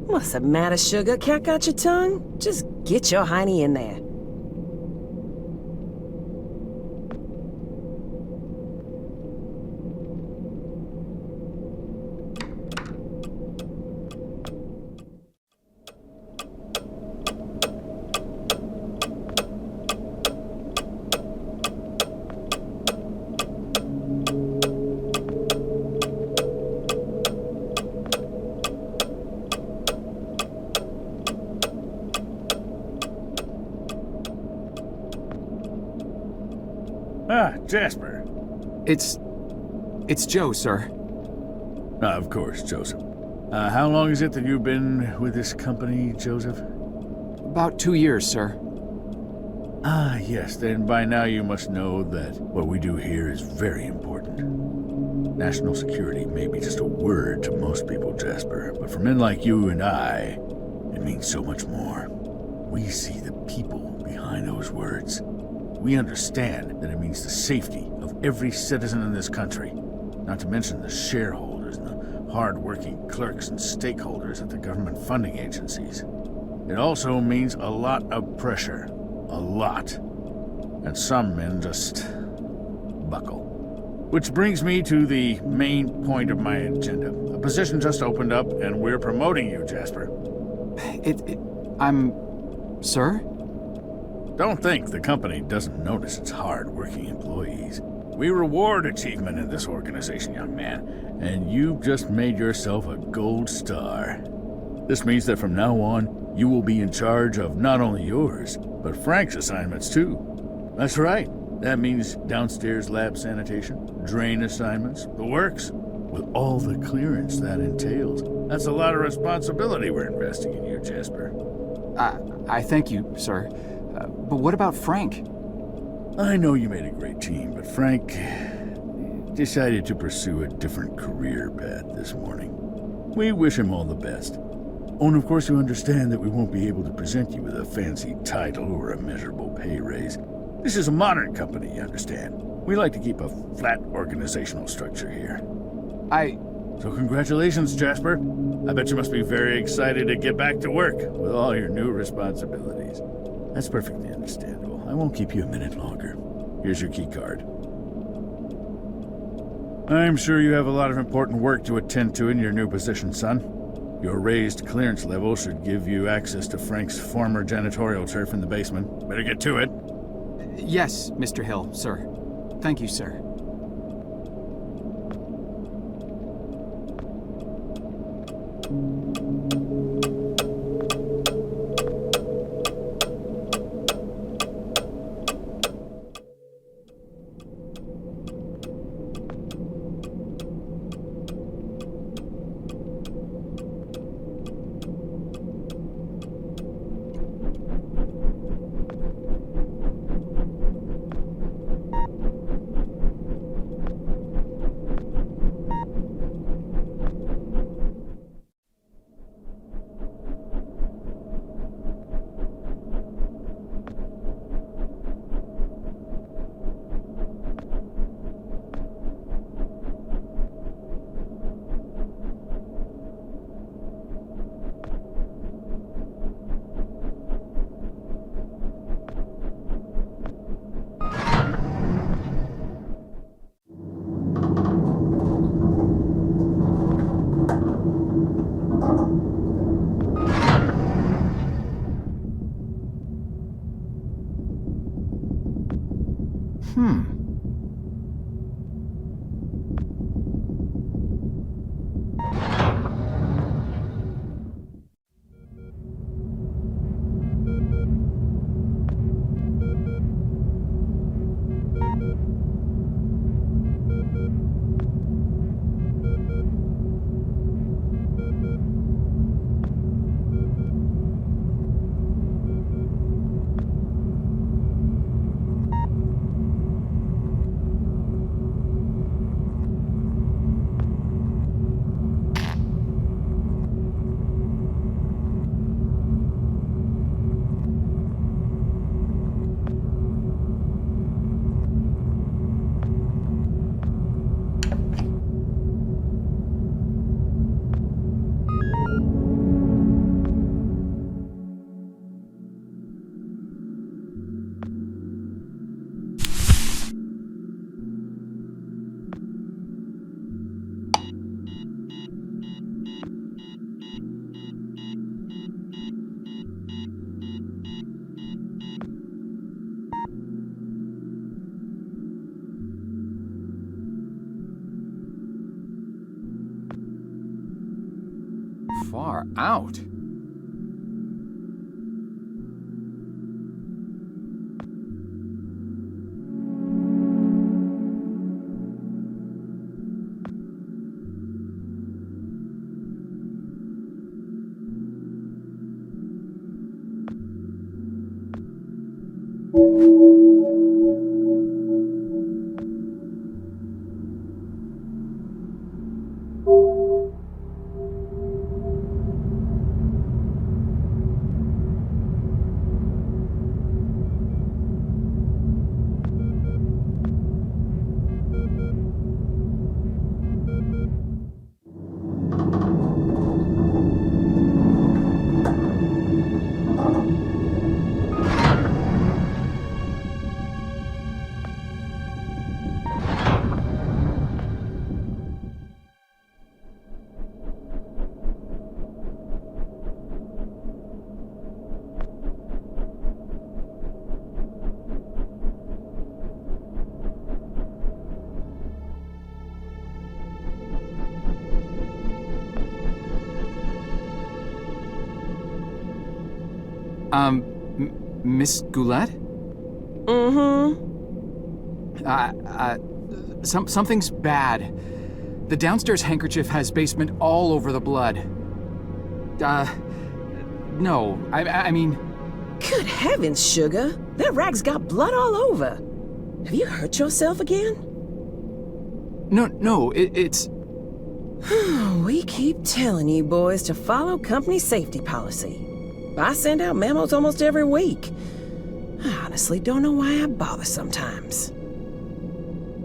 What's the matter, sugar? Cat got your tongue? Just get your hiney in there. Ah, Jasper. It's Joe, sir. Of course, Joseph. How long is it that you've been with this company, Joseph? About 2 years, sir. Ah, yes, then by now you must know that what we do here is very important. National security may be just a word to most people, Jasper, but for men like you and I, it means so much more. We see the people behind those words. We understand that it means the safety of every citizen in this country, not to mention the shareholders and the hard-working clerks and stakeholders at the government funding agencies. It also means a lot of pressure. A lot. And some men just buckle. Which brings me to the main point of my agenda. A position just opened up, and we're promoting you, Jasper. Sir? Don't think the company doesn't notice its hard-working employees. We reward achievement in this organization, young man, and you've just made yourself a gold star. This means that from now on, you will be in charge of not only yours, but Frank's assignments too. That's right. That means downstairs lab sanitation, drain assignments, the works. with all the clearance that entails. That's a lot of responsibility we're investing in you, Jasper. I thank you, sir. But what about Frank? I know you made a great team, but Frank decided to pursue a different career path this morning. We wish him all the best. Oh, and of course you understand that we won't be able to present you with a fancy title or a measurable pay raise. This is a modern company, you understand. We like to keep a flat organizational structure here. So congratulations, Jasper. I bet you must be very excited to get back to work with all your new responsibilities. That's perfectly understandable. I won't keep you a minute longer. Here's your key card. I'm sure you have a lot of important work to attend to in your new position, son. Your raised clearance level should give you access to Frank's former janitorial turf in the basement. Better get to it. Yes, Mr. Hill, sir. Thank you, sir. Far out. Miss Goulet? Mm-hmm. Something's bad. The downstairs handkerchief has basement all over the blood. No, I mean... Good heavens, Sugar. That rag's got blood all over. Have you hurt yourself again? No, it's... We keep telling you boys to follow company safety policy. I send out memos almost every week. I honestly don't know why I bother sometimes.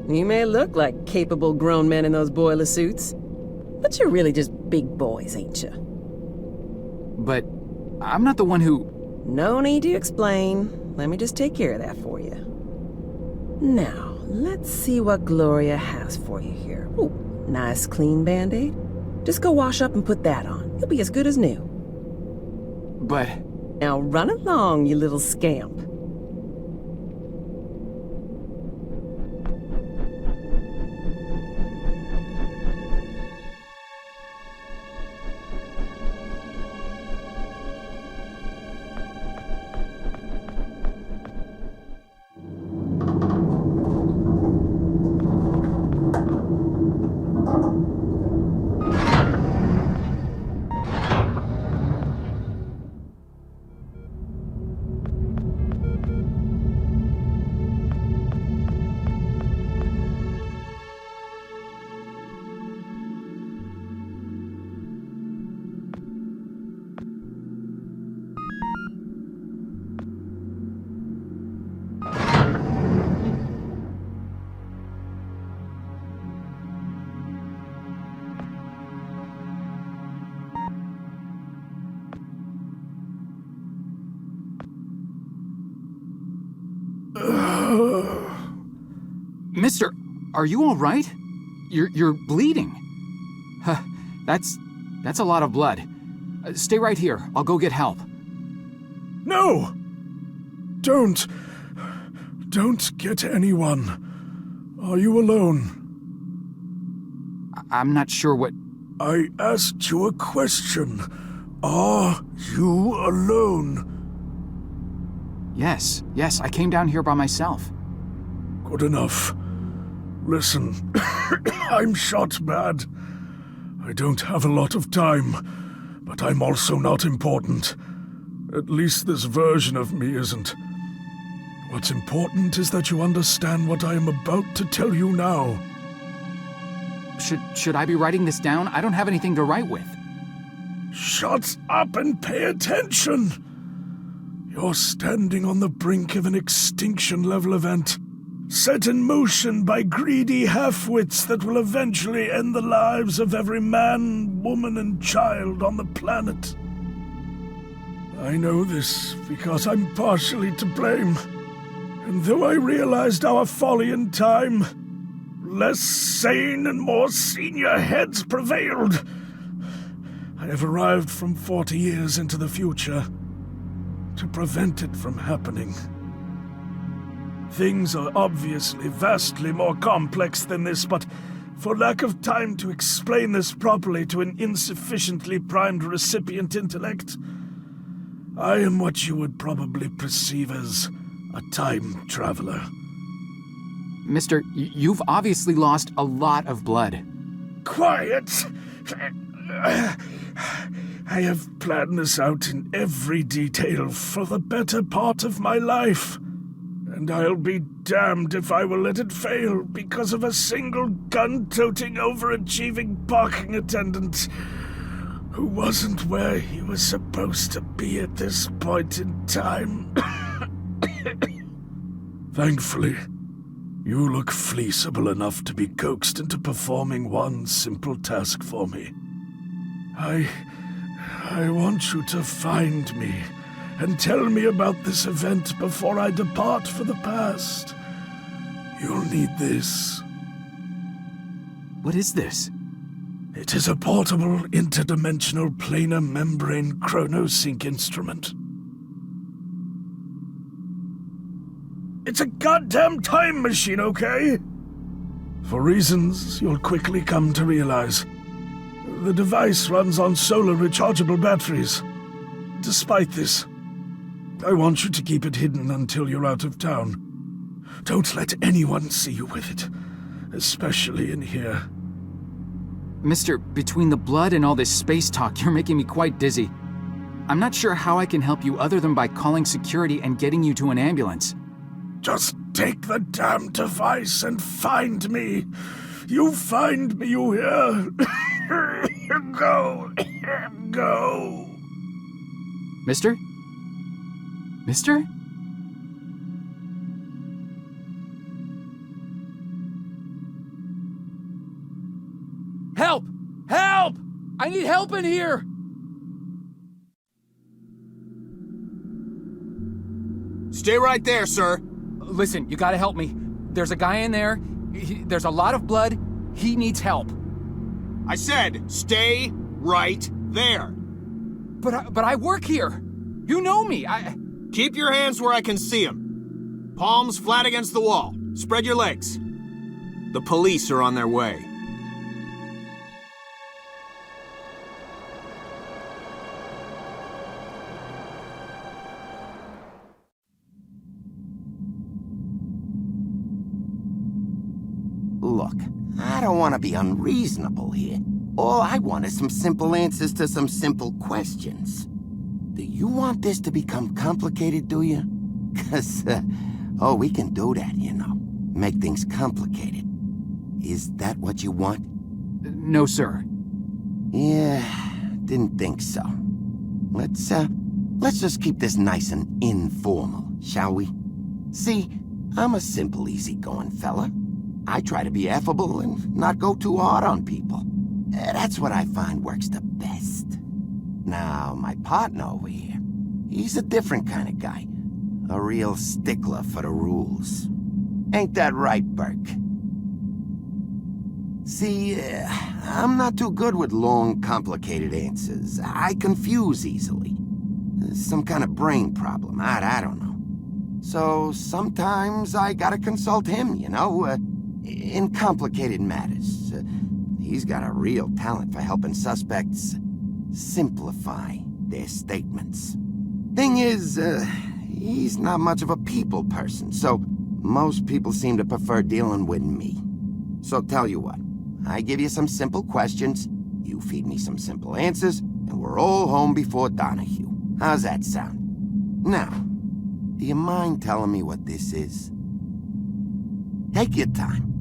You may look like capable grown men in those boiler suits, but you're really just big boys, ain't you? But I'm not the one who... No need to explain. Let me just take care of that for you. Now, let's see what Gloria has for you here. Ooh, nice clean Band-Aid. Just go wash up and put that on. You'll be as good as new. But... Now run along, you little scamp. Mister, are you all right? You're bleeding. Huh, that's a lot of blood. Stay right here. I'll go get help. No! Don't get anyone. Are you alone? I'm not sure what... I asked you a question. Are you alone? Yes, I came down here by myself. Good enough. Listen, I'm shot bad. I don't have a lot of time, but I'm also not important. At least this version of me isn't. What's important is that you understand what I am about to tell you now. Should I be writing this down? I don't have anything to write with. Shut up and pay attention! You're standing on the brink of an extinction-level event, set in motion by greedy half-wits that will eventually end the lives of every man, woman, and child on the planet. I know this because I'm partially to blame, and though I realized our folly in time, less sane and more senior heads prevailed. I have arrived from 40 years into the future to prevent it from happening. Things are obviously vastly more complex than this, but for lack of time to explain this properly to an insufficiently primed recipient intellect, I am what you would probably perceive as a time traveler. Mister, you've obviously lost a lot of blood. Quiet! I have planned this out in every detail for the better part of my life. And I'll be damned if I will let it fail because of a single gun-toting, overachieving parking attendant who wasn't where he was supposed to be at this point in time. Thankfully, you look fleeceable enough to be coaxed into performing one simple task for me. I want you to find me and tell me about this event before I depart for the past. You'll need this. What is this? It is a portable, interdimensional planar membrane chronosync instrument. It's a goddamn time machine, okay? For reasons you'll quickly come to realize. The device runs on solar rechargeable batteries. Despite this, I want you to keep it hidden until you're out of town. Don't let anyone see you with it, especially in here. Mister, between the blood and all this space talk, you're making me quite dizzy. I'm not sure how I can help you other than by calling security and getting you to an ambulance. Just take the damn device and find me. You find me, you hear? Go. Go. Mister? Mister? Help! Help! I need help in here! Stay right there, sir. Listen, you gotta help me. There's a guy in there. There's a lot of blood. He needs help. I said, stay right there. But I work here. You know me. Keep your hands where I can see them. Palms flat against the wall. Spread your legs. The police are on their way. Look, I don't want to be unreasonable here. All I want is some simple answers to some simple questions. Do you want this to become complicated, do you? 'Cause, we can do that, you know. Make things complicated. Is that what you want? No, sir. Yeah, didn't think so. Let's just keep this nice and informal, shall we? See, I'm a simple, easygoing fella. I try to be affable and not go too hard on people. That's what I find works the best. Now, my partner over here, he's a different kind of guy. A real stickler for the rules. Ain't that right, Burke? See, I'm not too good with long, complicated answers. I confuse easily. Some kind of brain problem, I don't know. So sometimes I gotta consult him, you know, in complicated matters. He's got a real talent for helping suspects simplify their statements. Thing is, he's not much of a people person, so most people seem to prefer dealing with me. So tell you what, I give you some simple questions, you feed me some simple answers, and we're all home before Donahue. How's that sound? Now, do you mind telling me what this is? Take your time.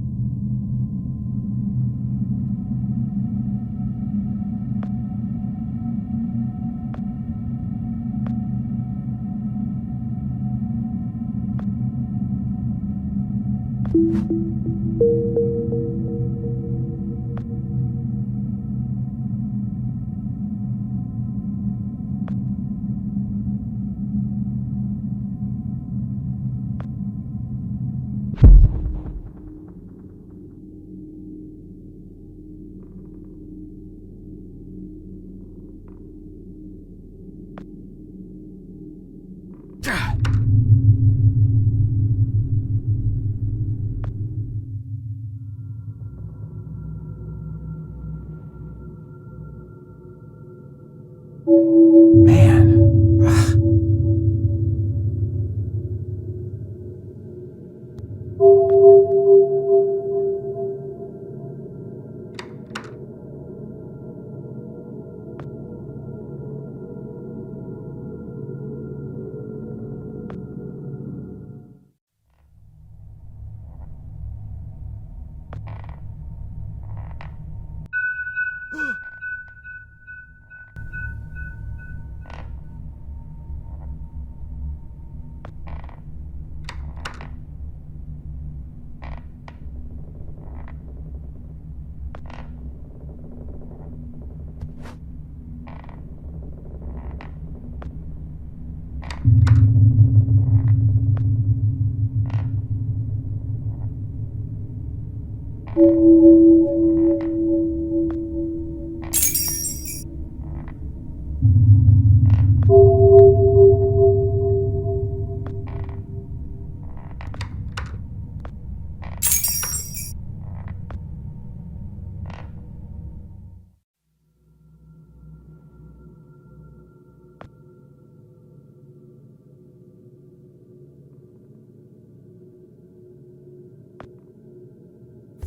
Man.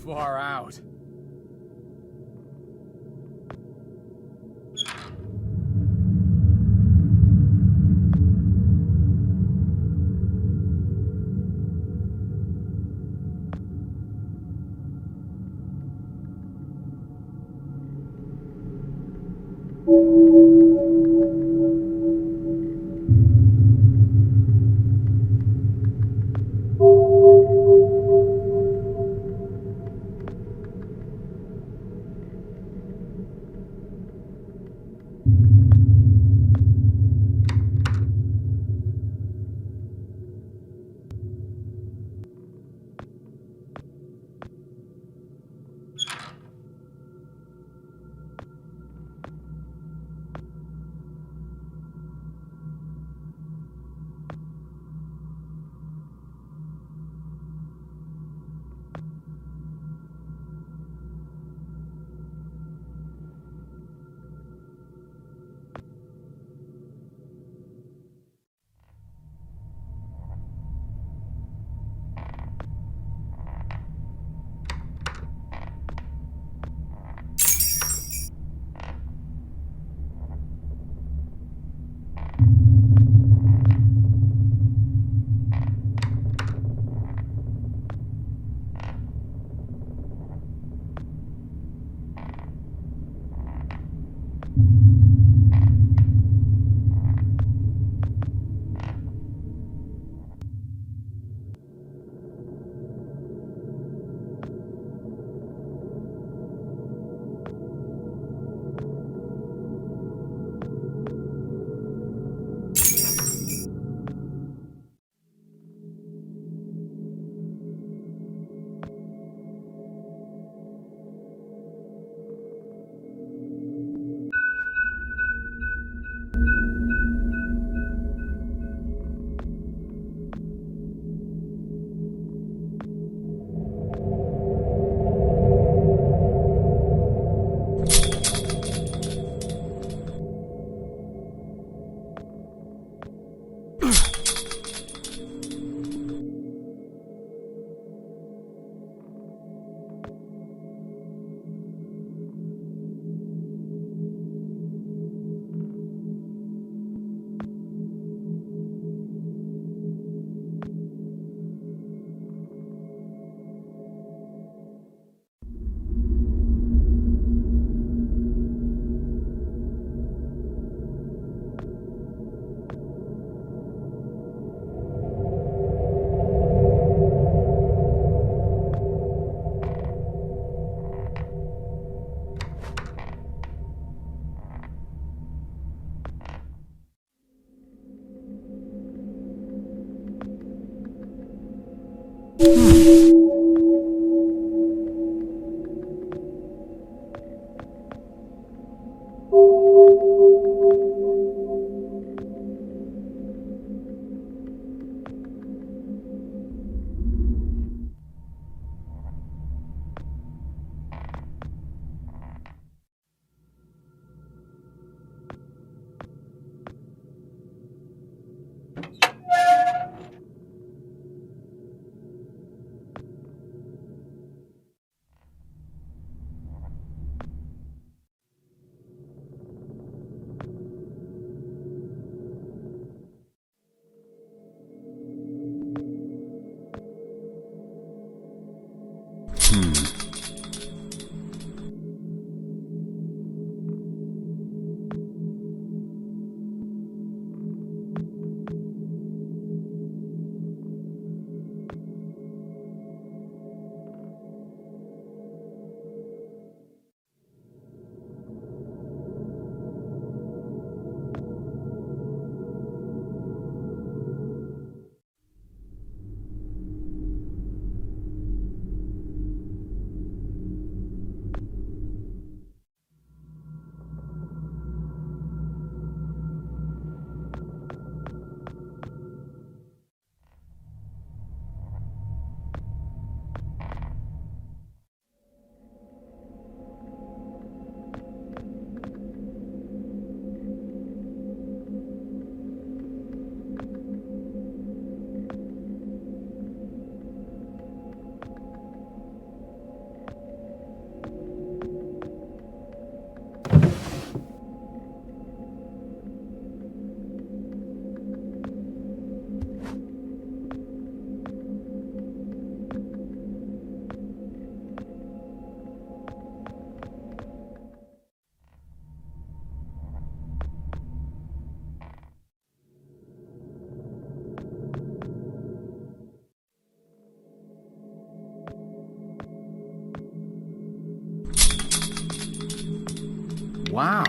Far out. Wow.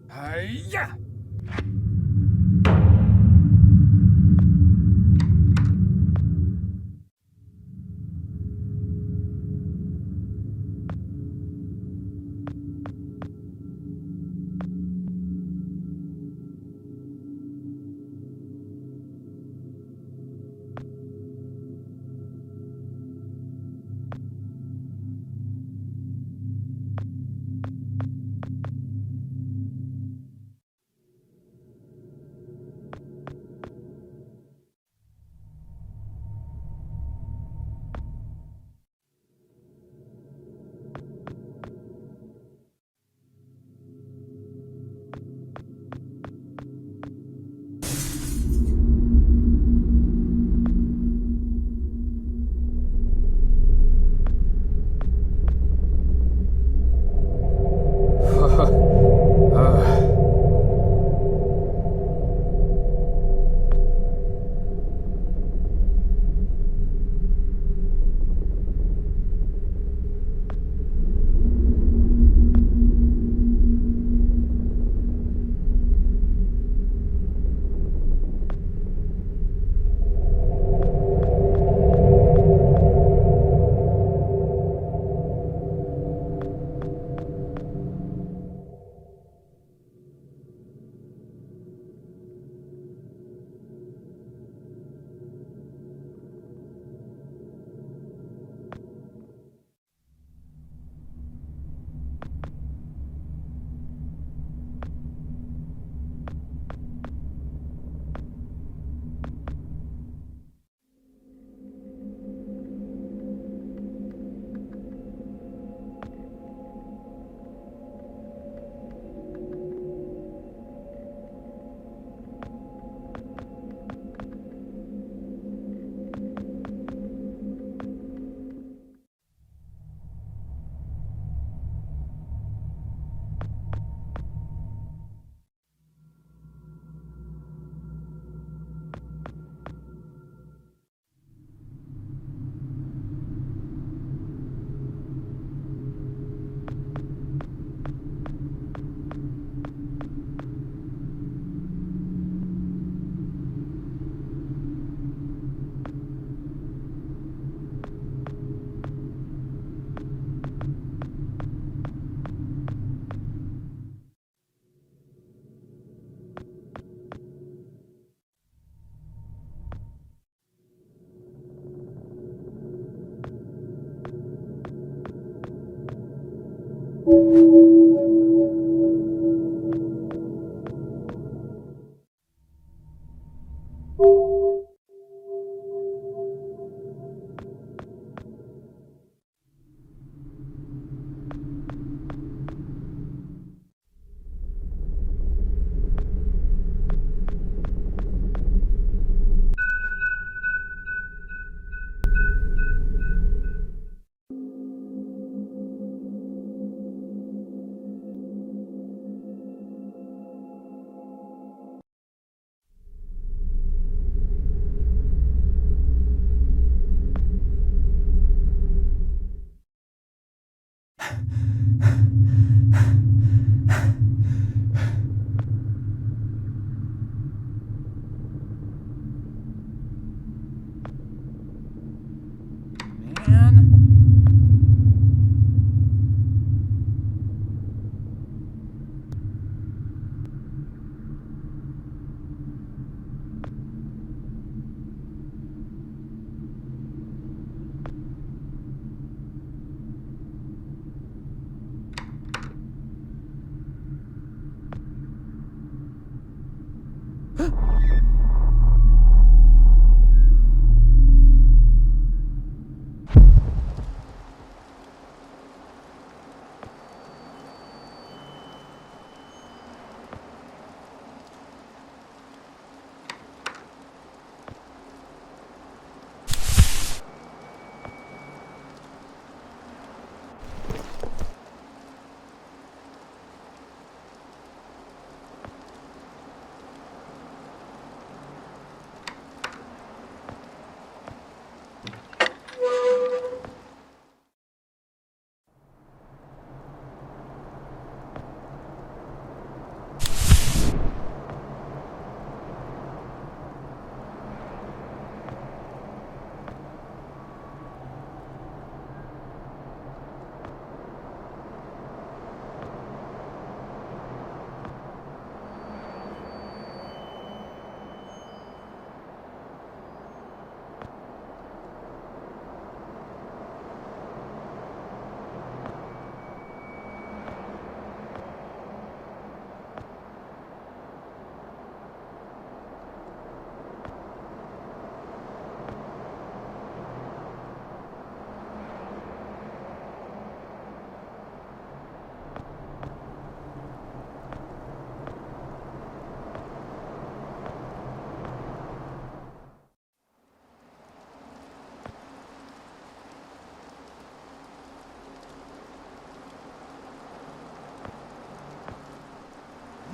Hi-ya!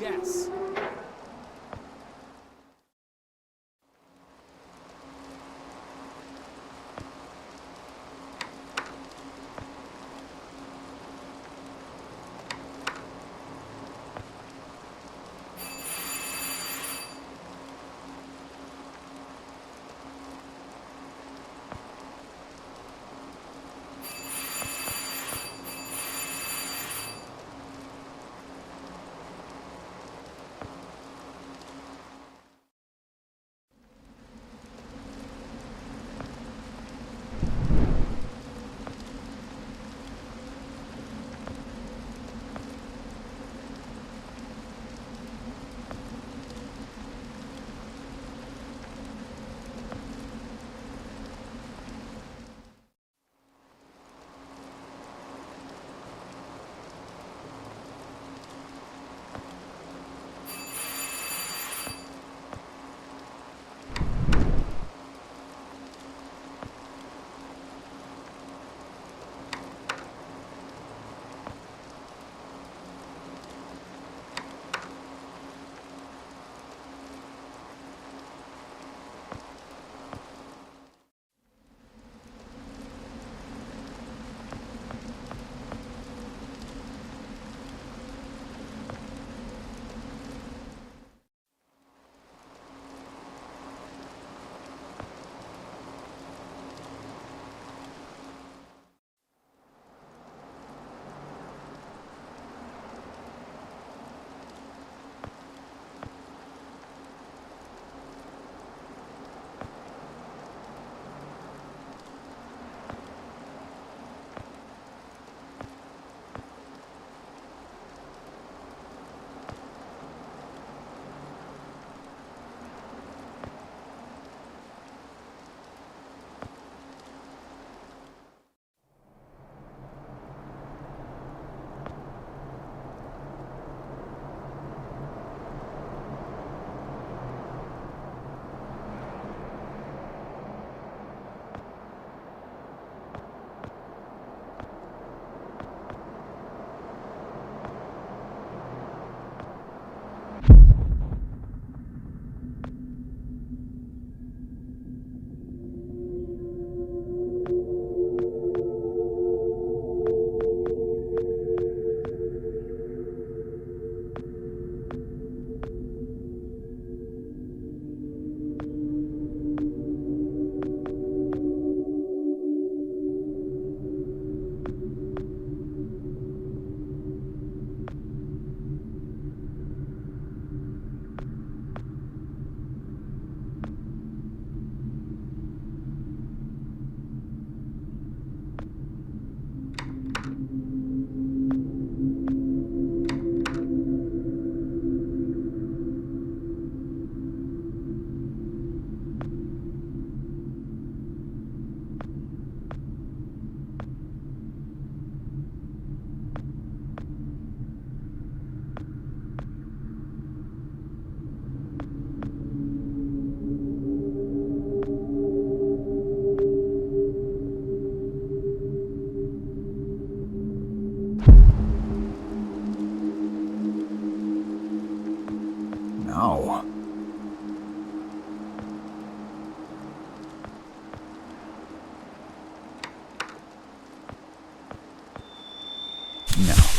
Yes. Now. Now.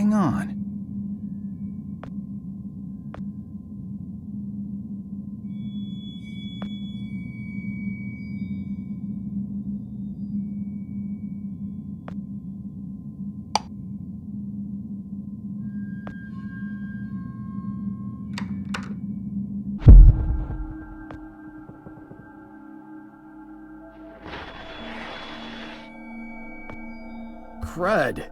hang on. Crud.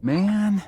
Man.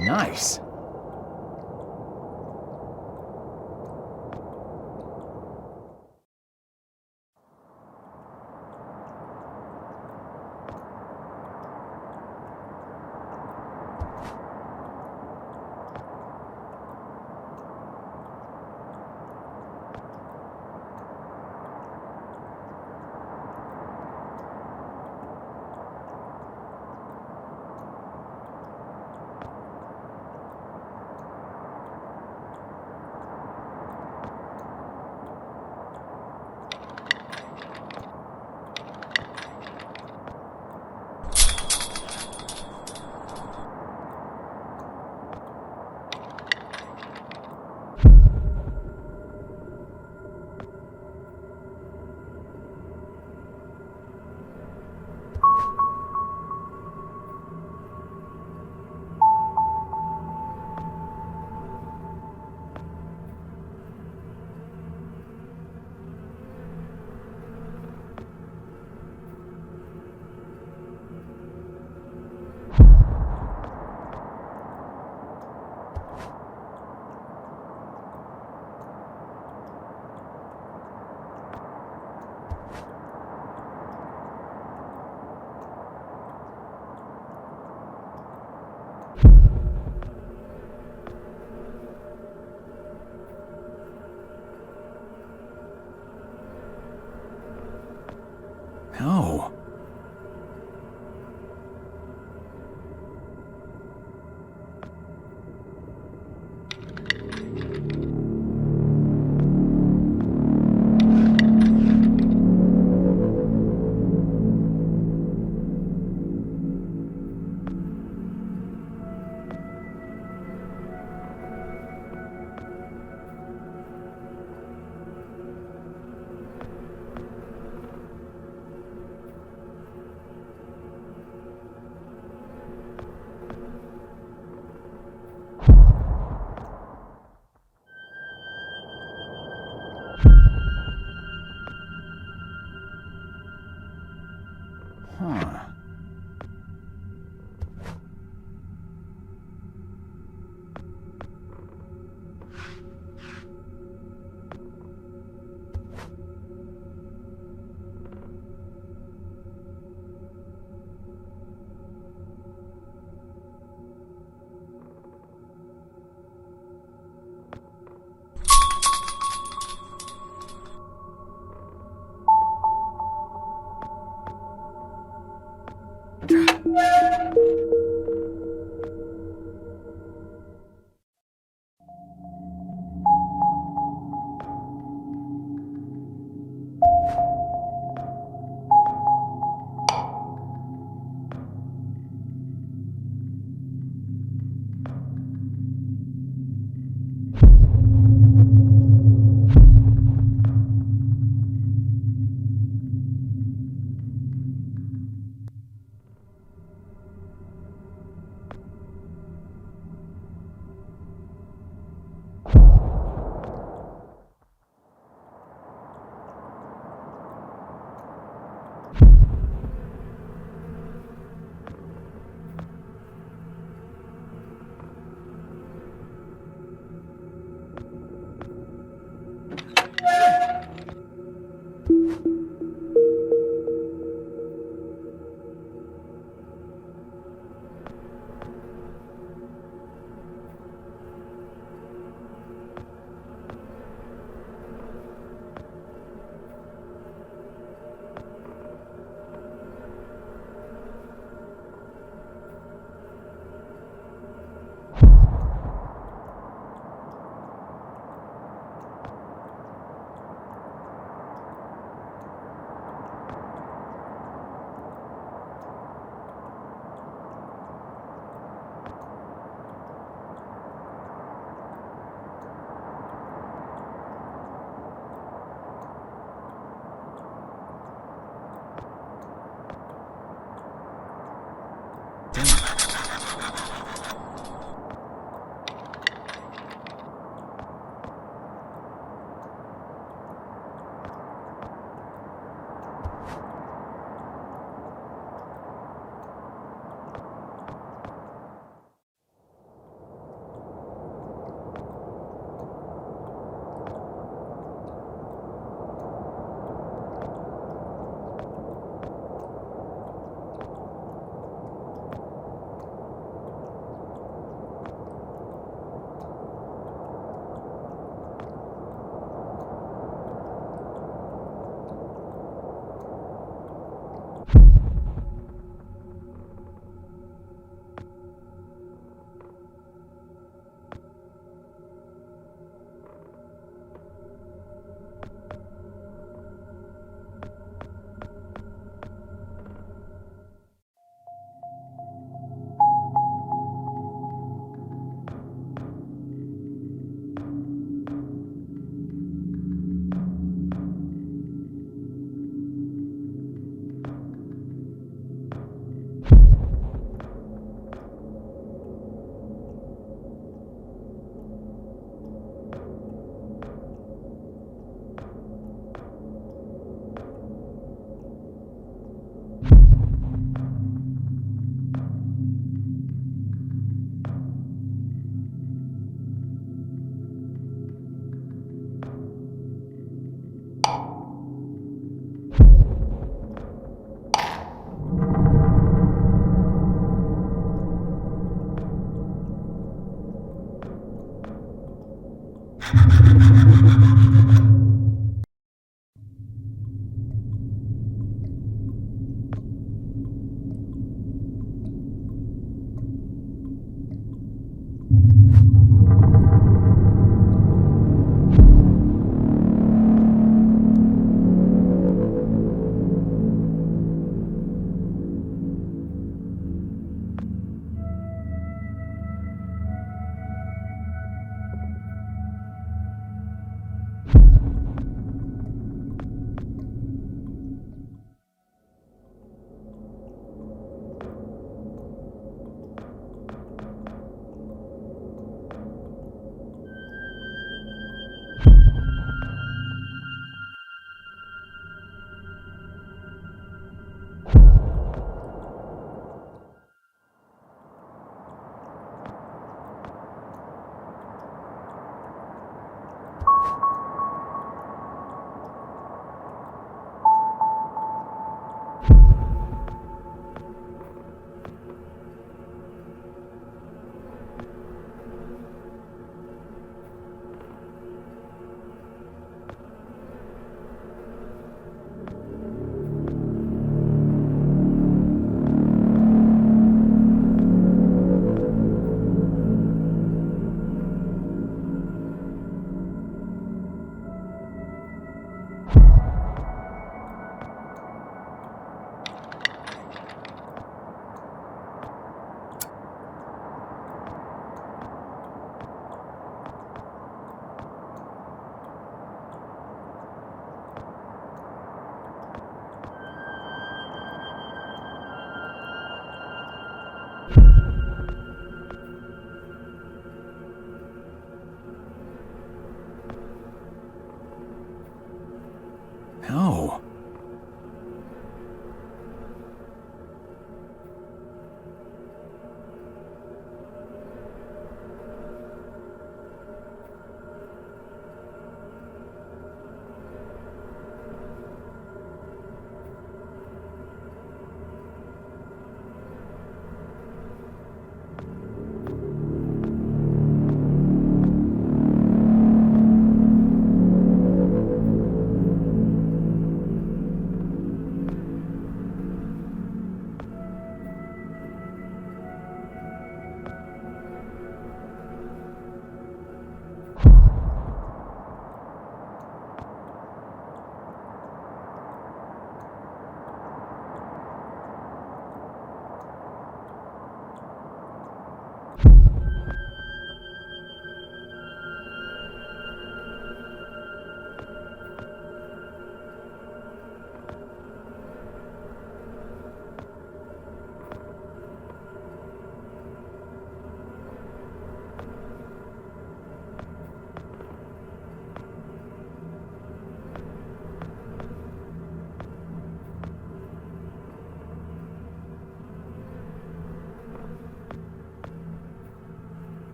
Nice.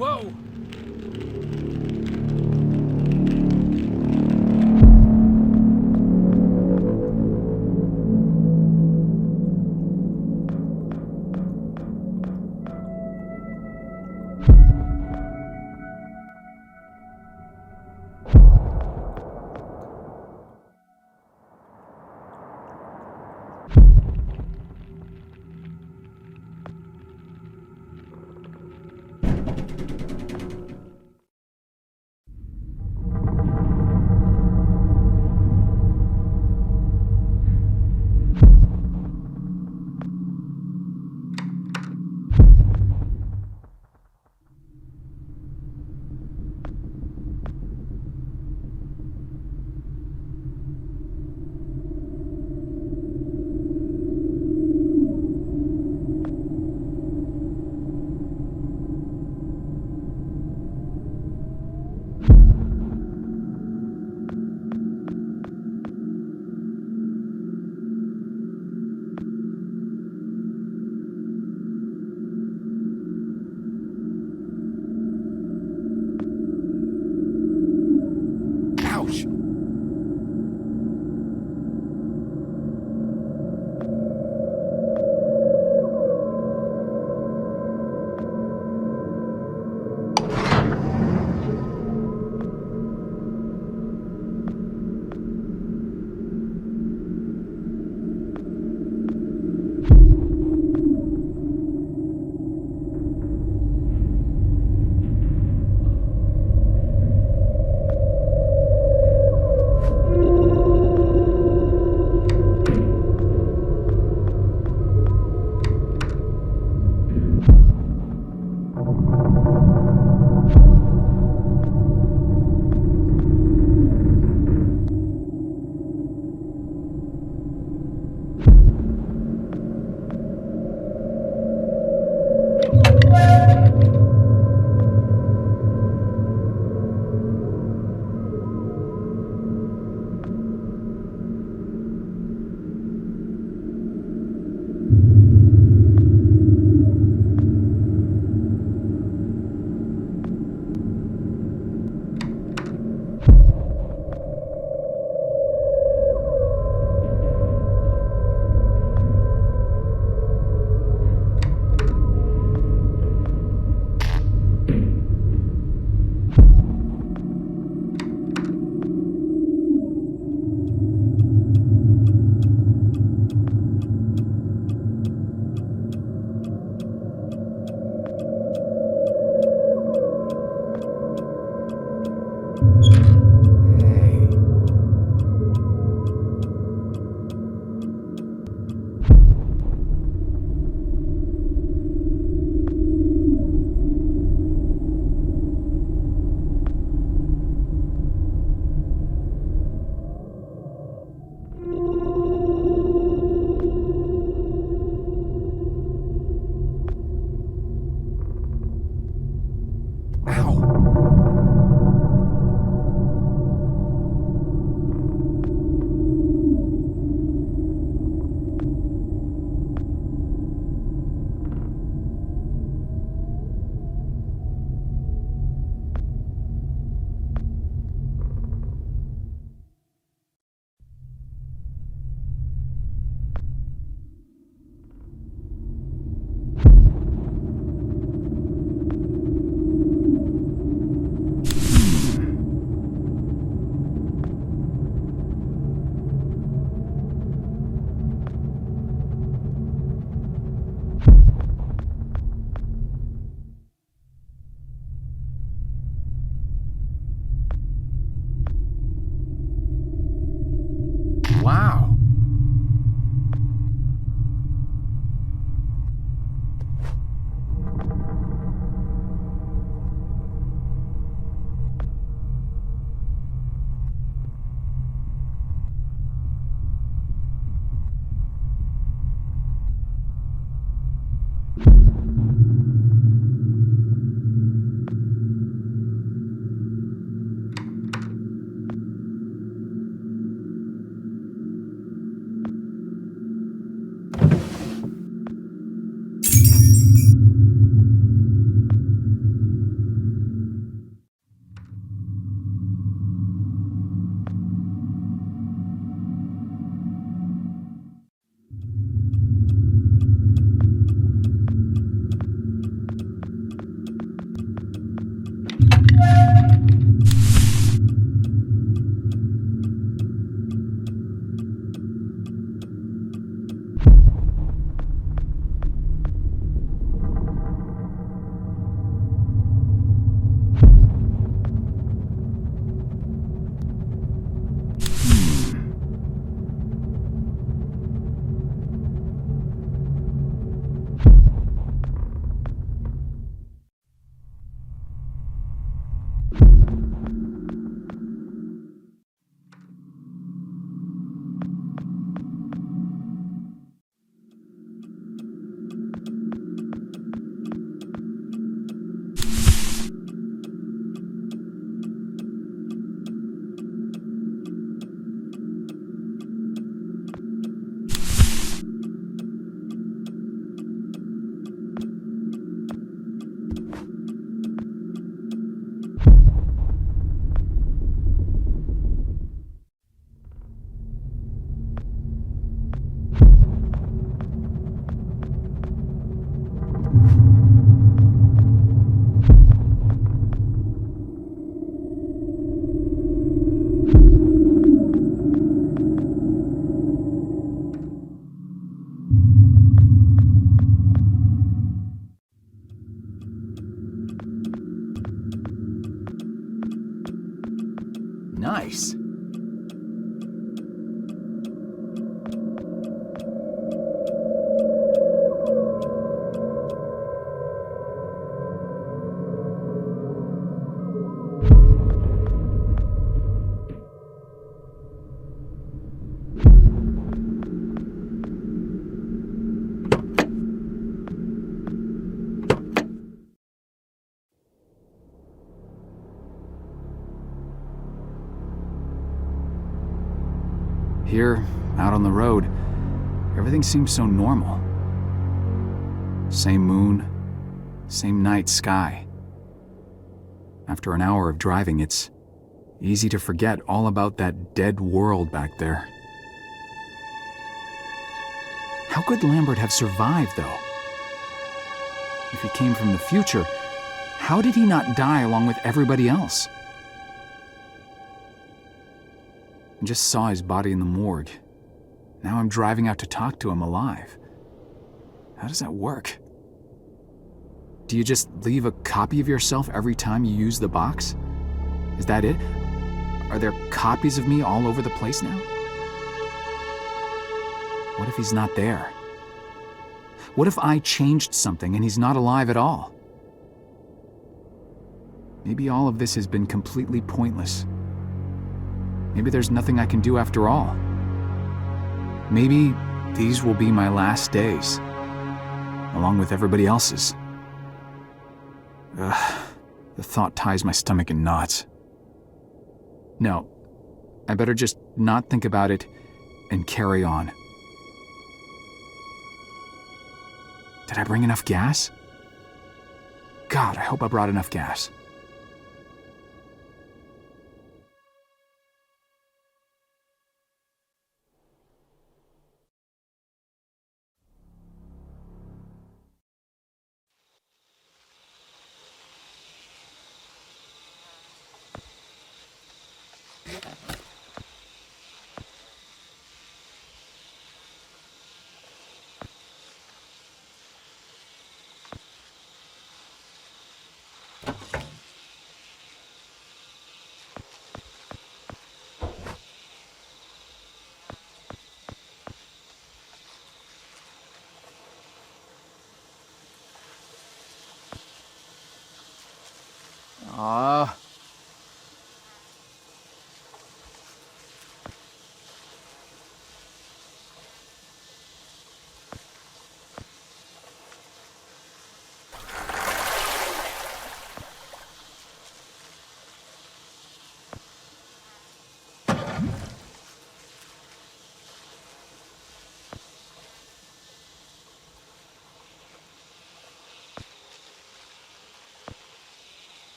Whoa! Nice. Here, out on the road, everything seems so normal. Same moon, same night sky. After an hour of driving, it's easy to forget all about that dead world back there. How could Lambert have survived, though? If he came from the future, how did he not die along with everybody else? I just saw his body in the morgue. Now I'm driving out to talk to him alive. How does that work? Do you just leave a copy of yourself every time you use the box? Is that it? Are there copies of me all over the place now? What if he's not there? What if I changed something and he's not alive at all? Maybe all of this has been completely pointless. Maybe there's nothing I can do after all. Maybe these will be my last days, along with everybody else's. Ugh, the thought ties my stomach in knots. No, I better just not think about it and carry on. Did I bring enough gas? God, I hope I brought enough gas.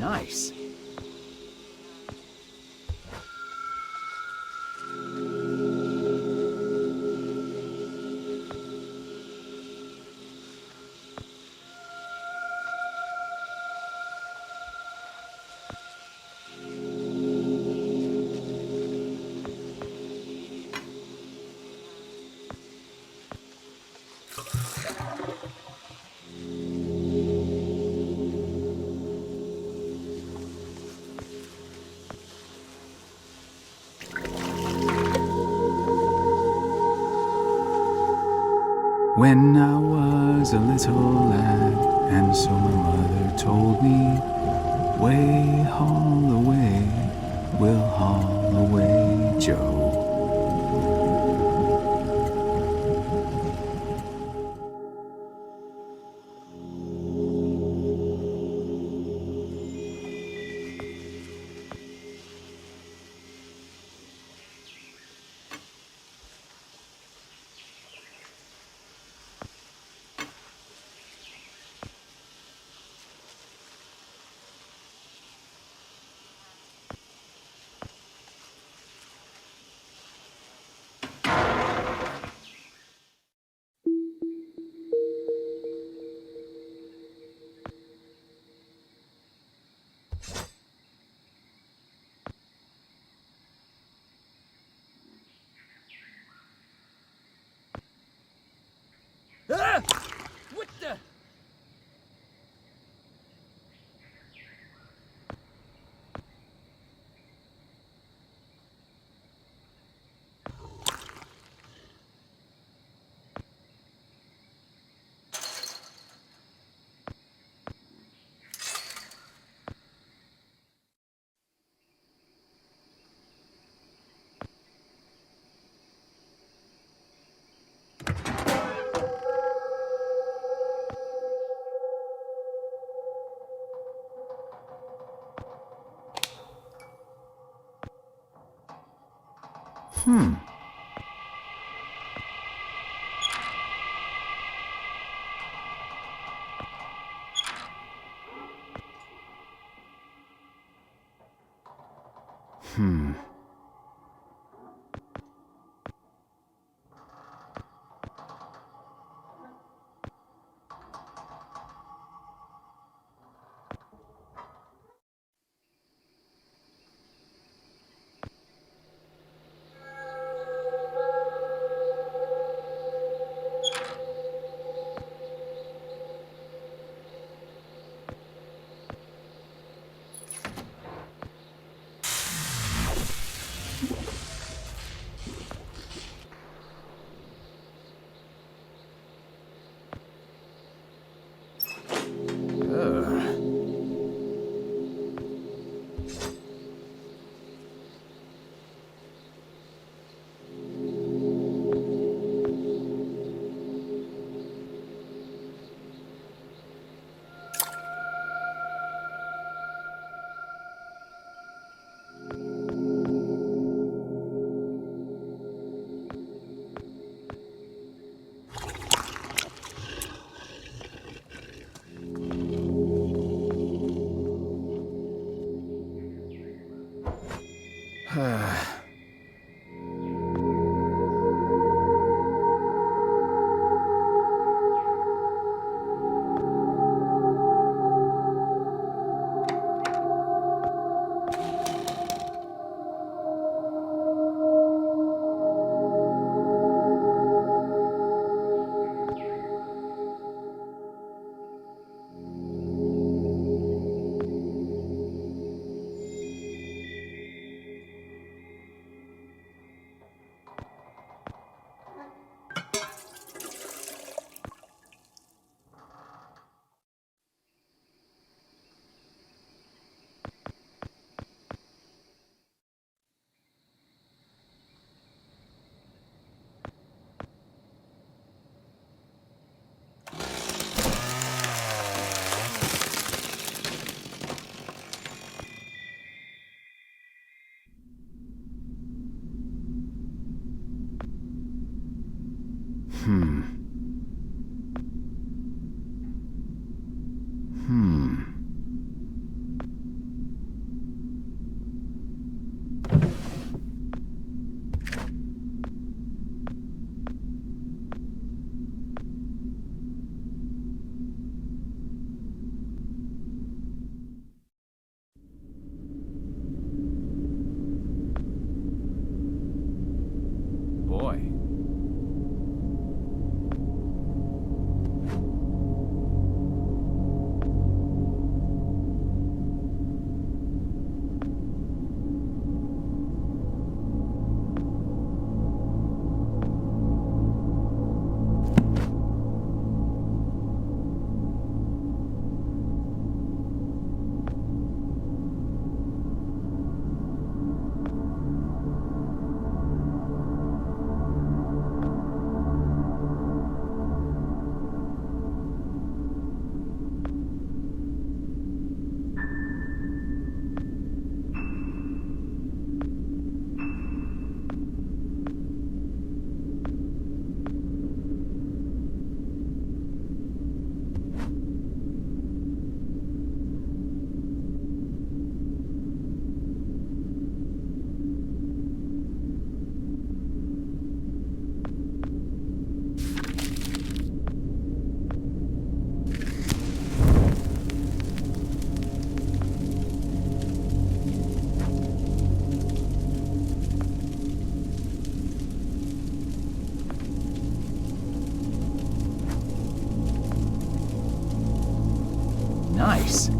Nice. When I was a little lad, and so my mother told me, way haul away, we'll haul away, Joe. Boy. Nice.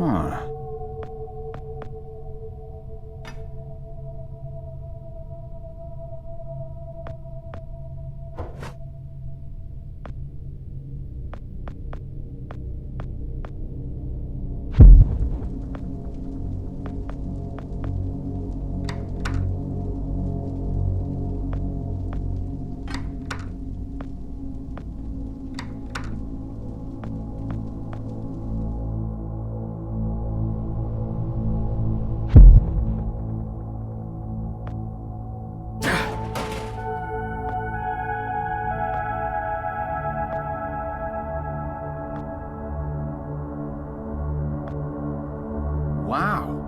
Huh. Wow.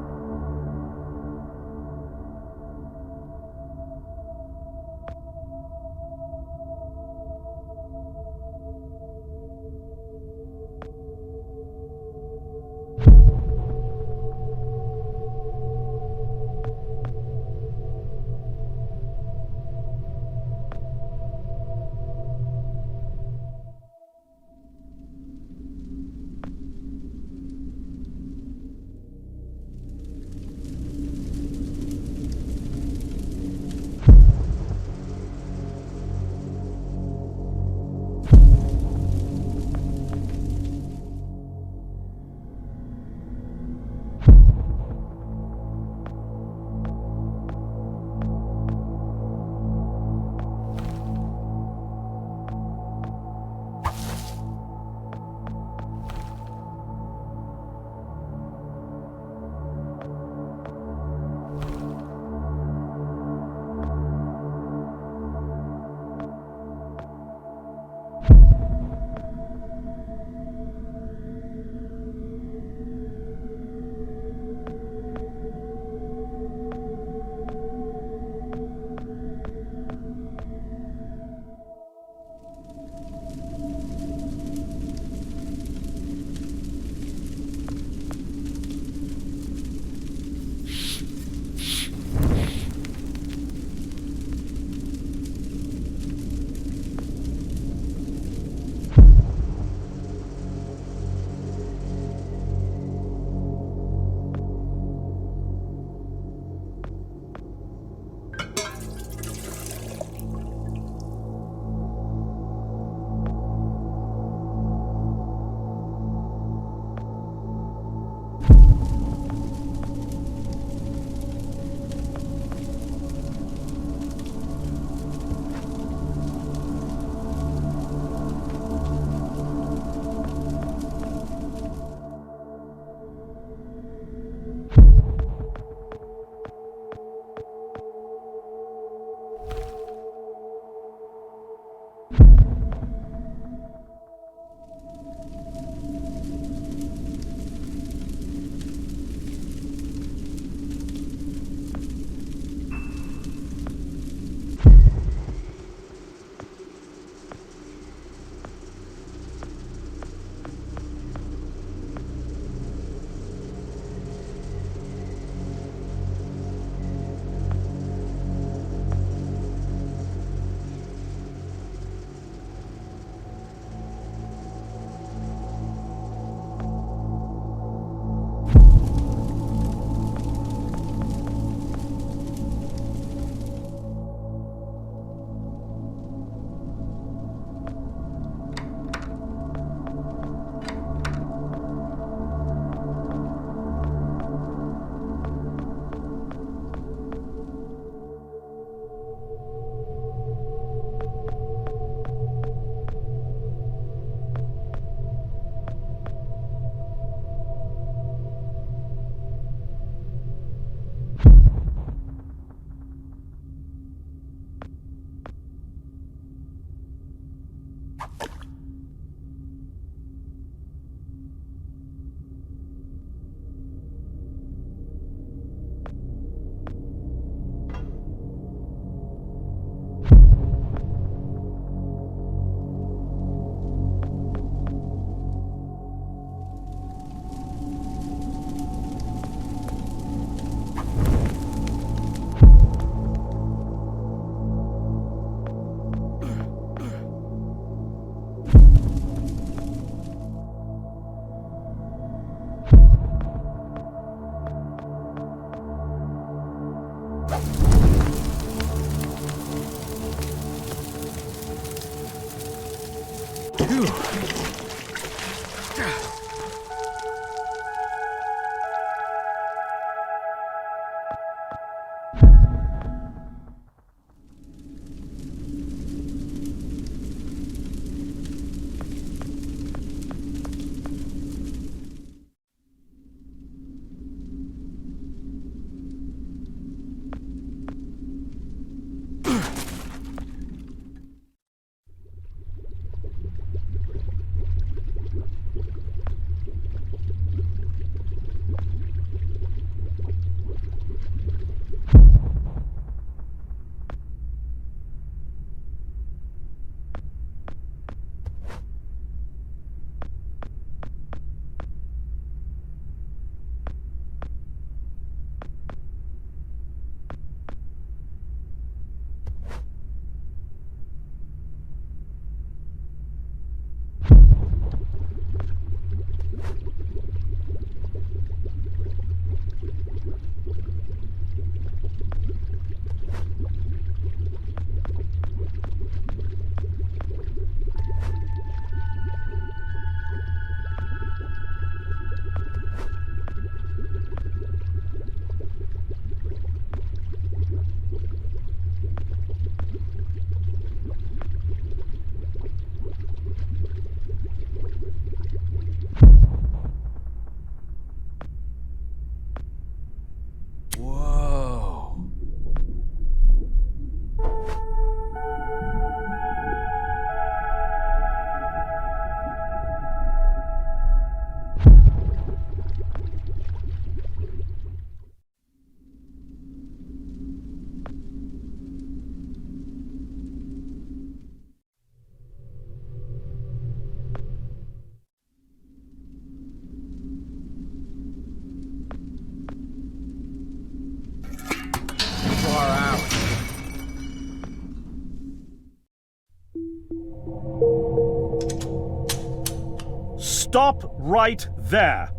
Stop right there!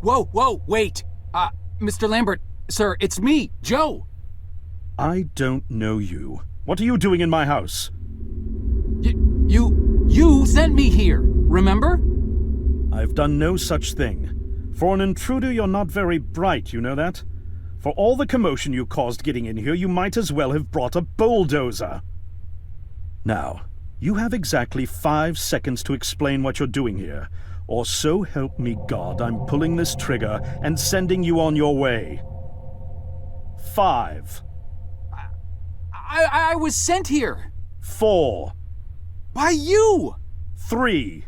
Whoa, wait! Mr. Lambert, sir, it's me, Joe! I don't know you. What are you doing in my house? You sent me here, remember? I've done no such thing. For an intruder, you're not very bright, you know that? For all the commotion you caused getting in here, you might as well have brought a bulldozer. Now, you have exactly 5 seconds to explain what you're doing here, or so help me God, I'm pulling this trigger and sending you on your way. 5. I was sent here. 4. By you! 3.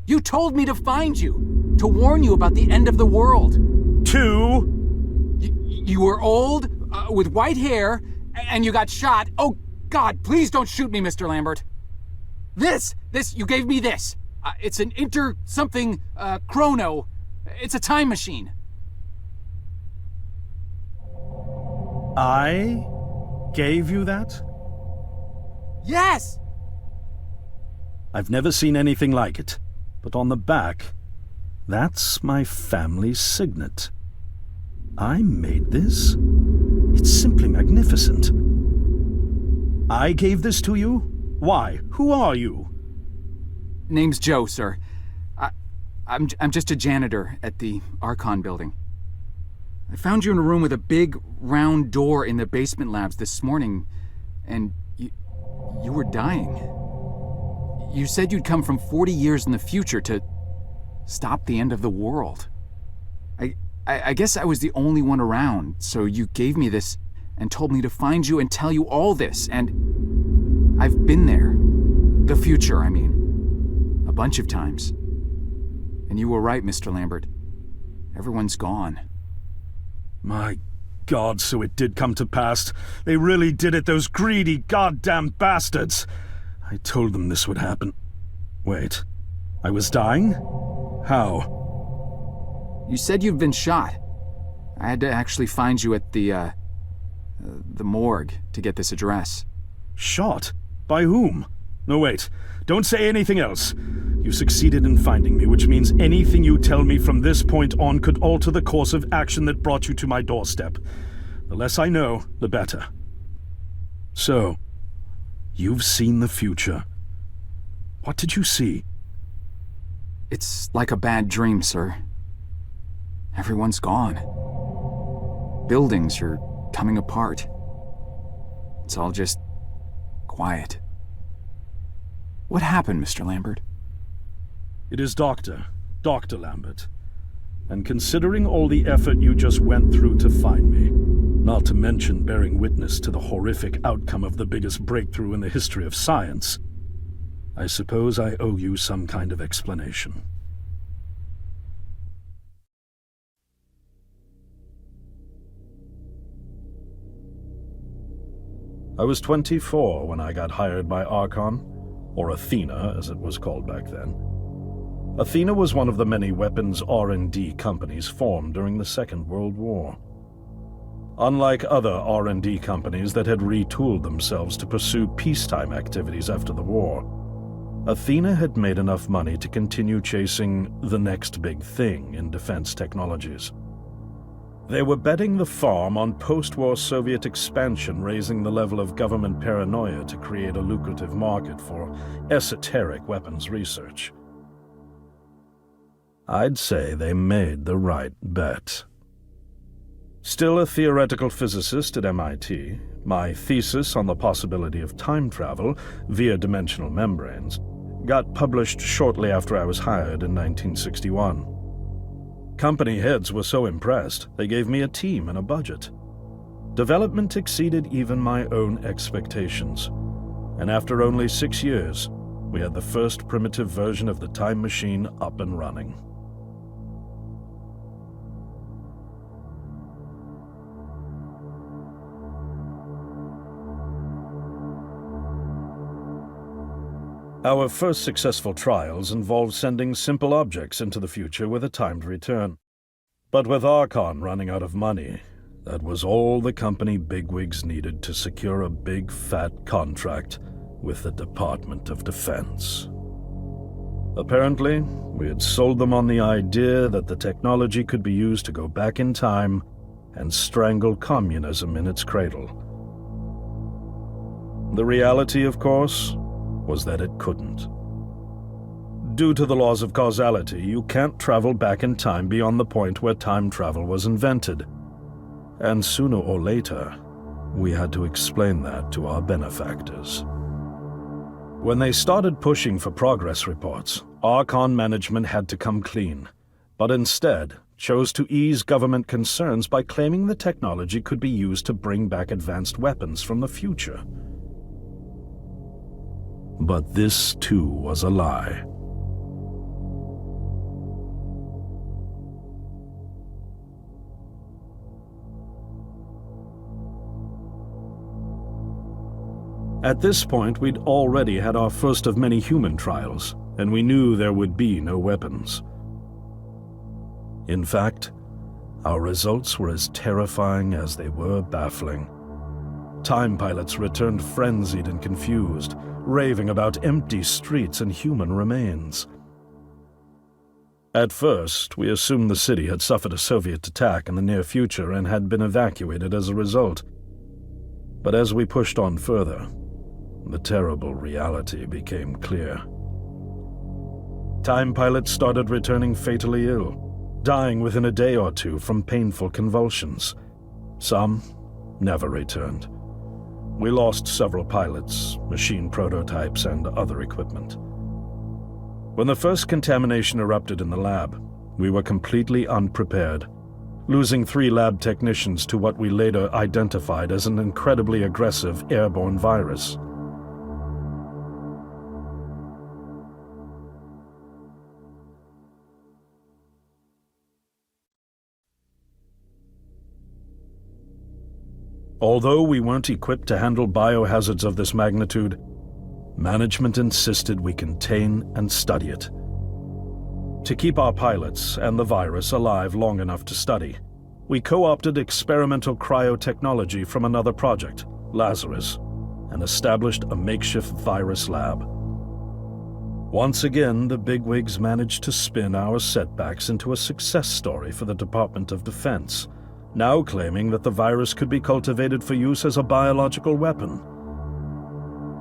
You told me to find you, to warn you about the end of the world. 2. You were old, with white hair, and you got shot. Oh, God, please don't shoot me, Mr. Lambert. You gave me this. It's an chrono. It's a time machine. I gave you that? Yes! I've never seen anything like it. But on the back, that's my family's signet. I made this? It's simply magnificent. I gave this to you? Why? Who are you? Name's Joe, sir. I'm just a janitor at the Archon building. I found you in a room with a big, round door in the basement labs this morning, and you were dying. You said you'd come from 40 years in the future to stop the end of the world. I guess I was the only one around, so you gave me this and told me to find you and tell you all this, and I've been there. The future, I mean. A bunch of times. And you were right, Mr. Lambert. Everyone's gone. My God, so it did come to pass. They really did it, those greedy goddamn bastards. I told them this would happen. Wait, I was dying? How? You said you'd been shot. I had to actually find you at the morgue to get this address. Shot? By whom? No, wait. Don't say anything else. You succeeded in finding me, which means anything you tell me from this point on could alter the course of action that brought you to my doorstep. The less I know, the better. So, you've seen the future. What did you see? It's like a bad dream, sir. Everyone's gone. Buildings are coming apart. It's all just quiet. What happened, Mr. Lambert? It is Dr. Lambert. And considering all the effort you just went through to find me, not to mention bearing witness to the horrific outcome of the biggest breakthrough in the history of science, I suppose I owe you some kind of explanation. I was 24 when I got hired by Archon, or Athena as it was called back then. Athena was one of the many weapons R&D companies formed during the Second World War. Unlike other R&D companies that had retooled themselves to pursue peacetime activities after the war, Athena had made enough money to continue chasing the next big thing in defense technologies. They were betting the farm on post-war Soviet expansion, raising the level of government paranoia to create a lucrative market for esoteric weapons research. I'd say they made the right bet. Still a theoretical physicist at MIT, my thesis on the possibility of time travel via dimensional membranes got published shortly after I was hired in 1961. Company heads were so impressed, they gave me a team and a budget. Development exceeded even my own expectations, and after only 6 years, we had the first primitive version of the time machine up and running. Our first successful trials involved sending simple objects into the future with a timed return. But with Archon running out of money, that was all the company bigwigs needed to secure a big fat contract with the Department of Defense. Apparently, we had sold them on the idea that the technology could be used to go back in time and strangle communism in its cradle. The reality, of course, was that it couldn't. Due to the laws of causality, you can't travel back in time beyond the point where time travel was invented. And sooner or later, we had to explain that to our benefactors. When they started pushing for progress reports, Archon management had to come clean, but instead chose to ease government concerns by claiming the technology could be used to bring back advanced weapons from the future. But this, too, was a lie. At this point, we'd already had our first of many human trials, and we knew there would be no weapons. In fact, our results were as terrifying as they were baffling. Time pilots returned frenzied and confused, raving about empty streets and human remains. At first, we assumed the city had suffered a Soviet attack in the near future and had been evacuated as a result. But as we pushed on further, the terrible reality became clear. Time pilots started returning fatally ill, dying within a day or two from painful convulsions. Some never returned. We lost several pilots, machine prototypes, and other equipment. When the first contamination erupted in the lab, we were completely unprepared, losing 3 lab technicians to what we later identified as an incredibly aggressive airborne virus. Although we weren't equipped to handle biohazards of this magnitude, management insisted we contain and study it. To keep our pilots and the virus alive long enough to study, we co-opted experimental cryotechnology from another project, Lazarus, and established a makeshift virus lab. Once again, the bigwigs managed to spin our setbacks into a success story for the Department of Defense, now claiming that the virus could be cultivated for use as a biological weapon.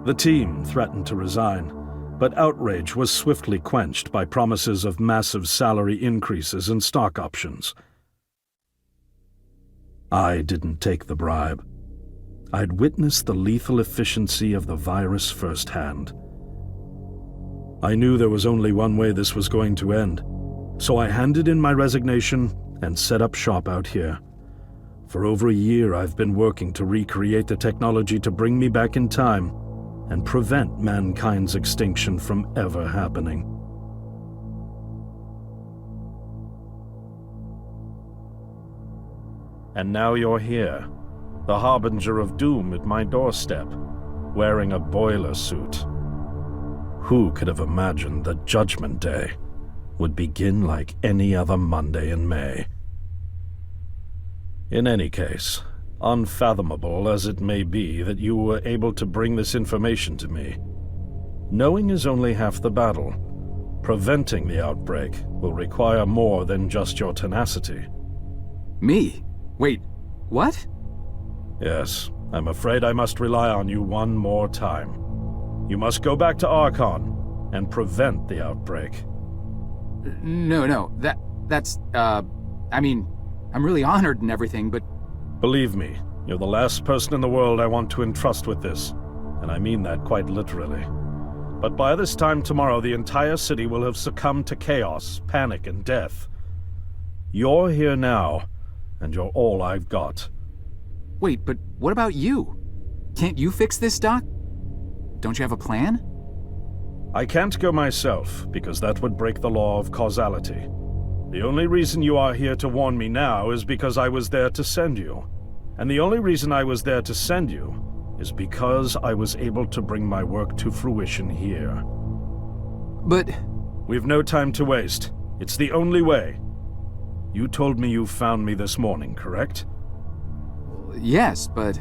The team threatened to resign, but outrage was swiftly quenched by promises of massive salary increases and stock options. I didn't take the bribe. I'd witnessed the lethal efficiency of the virus firsthand. I knew there was only one way this was going to end, so I handed in my resignation and set up shop out here. For over a year, I've been working to recreate the technology to bring me back in time and prevent mankind's extinction from ever happening. And now you're here, the harbinger of doom at my doorstep, wearing a boiler suit. Who could have imagined that Judgment Day would begin like any other Monday in May? In any case, unfathomable as it may be that you were able to bring this information to me, knowing is only half the battle. Preventing the outbreak will require more than just your tenacity. Me? Wait, what? Yes, I'm afraid I must rely on you one more time. You must go back to Archon and prevent the outbreak. No, that's, I mean, I'm really honored and everything, but... Believe me, you're the last person in the world I want to entrust with this, and I mean that quite literally. But by this time tomorrow, the entire city will have succumbed to chaos, panic, and death. You're here now, and you're all I've got. Wait, but what about you? Can't you fix this, Doc? Don't you have a plan? I can't go myself, because that would break the law of causality. The only reason you are here to warn me now is because I was there to send you. And the only reason I was there to send you is because I was able to bring my work to fruition here. But... We've no time to waste. It's the only way. You told me you found me this morning, correct? Yes, but...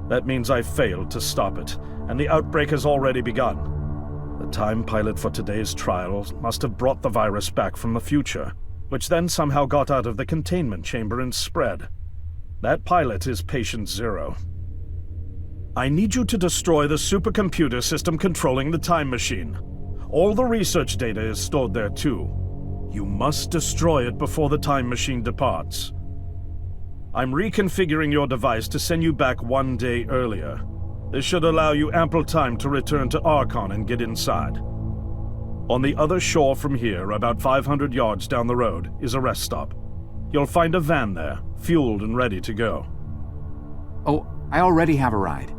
That means I failed to stop it, and the outbreak has already begun. The The time pilot for today's trial must have brought the virus back from the future, which then somehow got out of the containment chamber and spread. That pilot is Patient Zero. I need you to destroy the supercomputer system controlling the time machine. All the research data is stored there too. You must destroy it before the time machine departs. I'm reconfiguring your device to send you back 1 day earlier. This should allow you ample time to return to Archon and get inside. On the other shore from here, about 500 yards down the road, is a rest stop. You'll find a van there, fueled and ready to go. Oh, I already have a ride.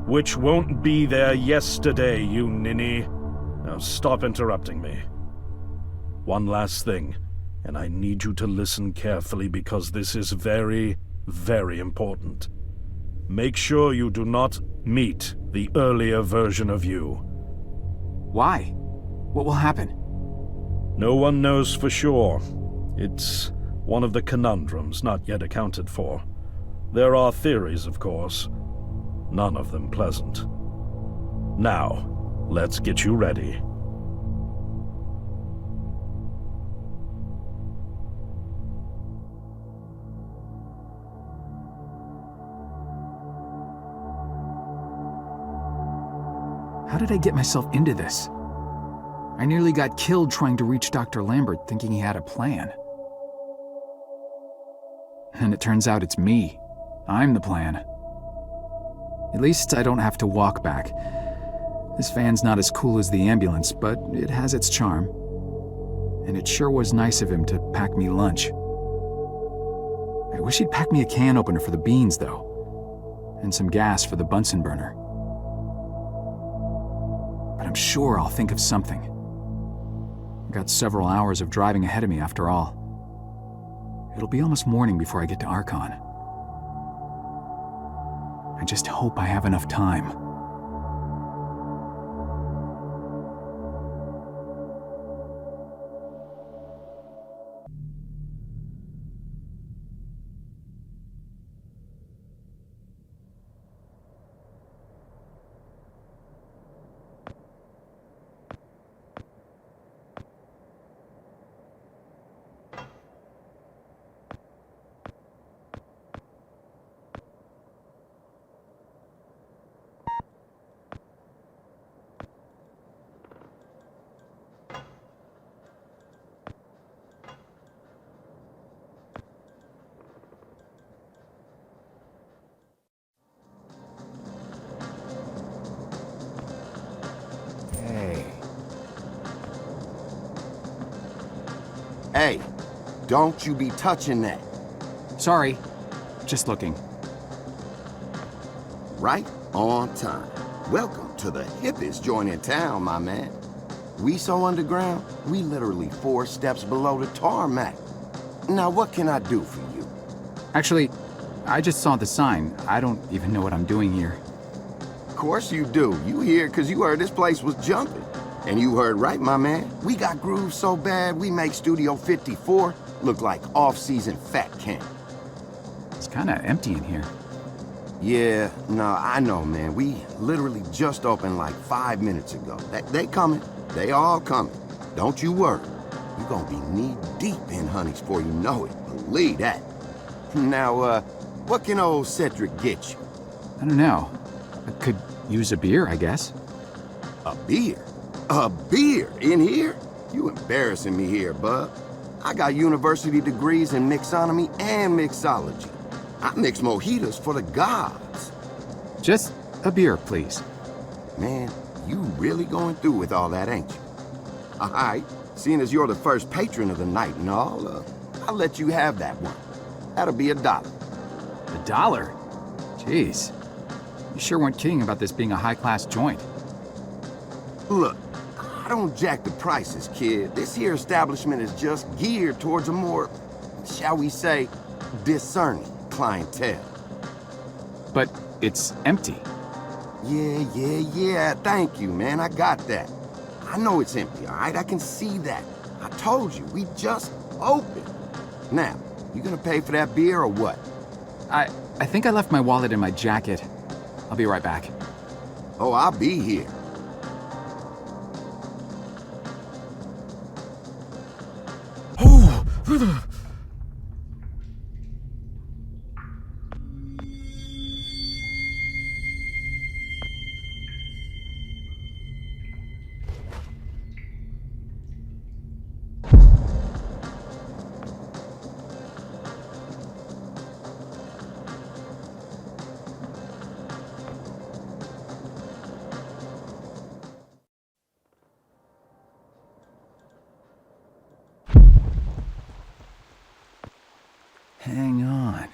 Which won't be there yesterday, you ninny. Now stop interrupting me. One last thing, and I need you to listen carefully because this is very, very important. Make sure you do not meet the earlier version of you. Why? What will happen? No one knows for sure. It's one of the conundrums not yet accounted for. There are theories, of course. None of them pleasant. Now, let's get you ready. How did I get myself into this? I nearly got killed trying to reach Dr. Lambert thinking he had a plan. And it turns out it's me. I'm the plan. At least I don't have to walk back. This van's not as cool as the ambulance, but it has its charm. And it sure was nice of him to pack me lunch. I wish he'd pack me a can opener for the beans, though. And some gas for the Bunsen burner. But I'm sure I'll think of something. I've got several hours of driving ahead of me after all. It'll be almost morning before I get to Archon. I just hope I have enough time. Hey, don't you be touching that. Sorry, just looking. Right on time. Welcome to the hippest joint in town, my man. We so underground, we literally 4 steps below the tarmac. Now what can I do for you? Actually, I just saw the sign. I don't even know what I'm doing here. Of course you do. You here because you heard this place was jumping. And you heard right, my man. We got grooves so bad, we make Studio 54 look like off-season fat camp. It's kind of empty in here. Yeah, no, I know, man. We literally just opened like 5 minutes ago. They coming. They all coming. Don't you worry. You're gonna be knee-deep in honeys before you know it. Believe that. Now, what can old Cedric get you? I don't know. I could use a beer, I guess. A beer? A beer in here? You embarrassing me here, bub. I got university degrees in mixonomy and mixology. I mix mojitos for the gods. Just a beer, please. Man, you really going through with all that, ain't you? All right, seeing as you're the first patron of the night and all, I'll let you have that one. That'll be $1. $1? Jeez. You sure weren't kidding about this being a high-class joint. Look, I don't jack the prices, kid. This here establishment is just geared towards a more, shall we say, discerning clientele. But it's empty. Yeah. Thank you, man. I got that. I know it's empty, all right? I can see that. I told you, we just opened. Now, you gonna pay for that beer or what? I think I left my wallet in my jacket. I'll be right back. Oh, I'll be here. Hang on.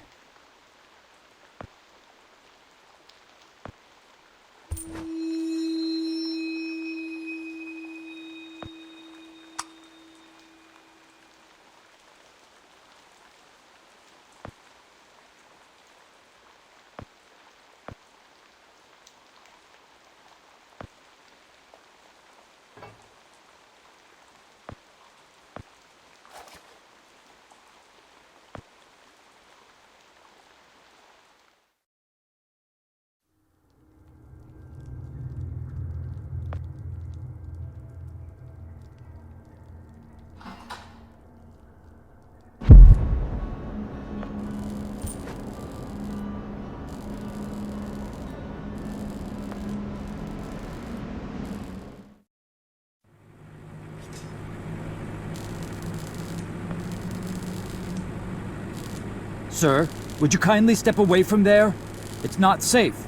Sir, would you kindly step away from there? It's not safe.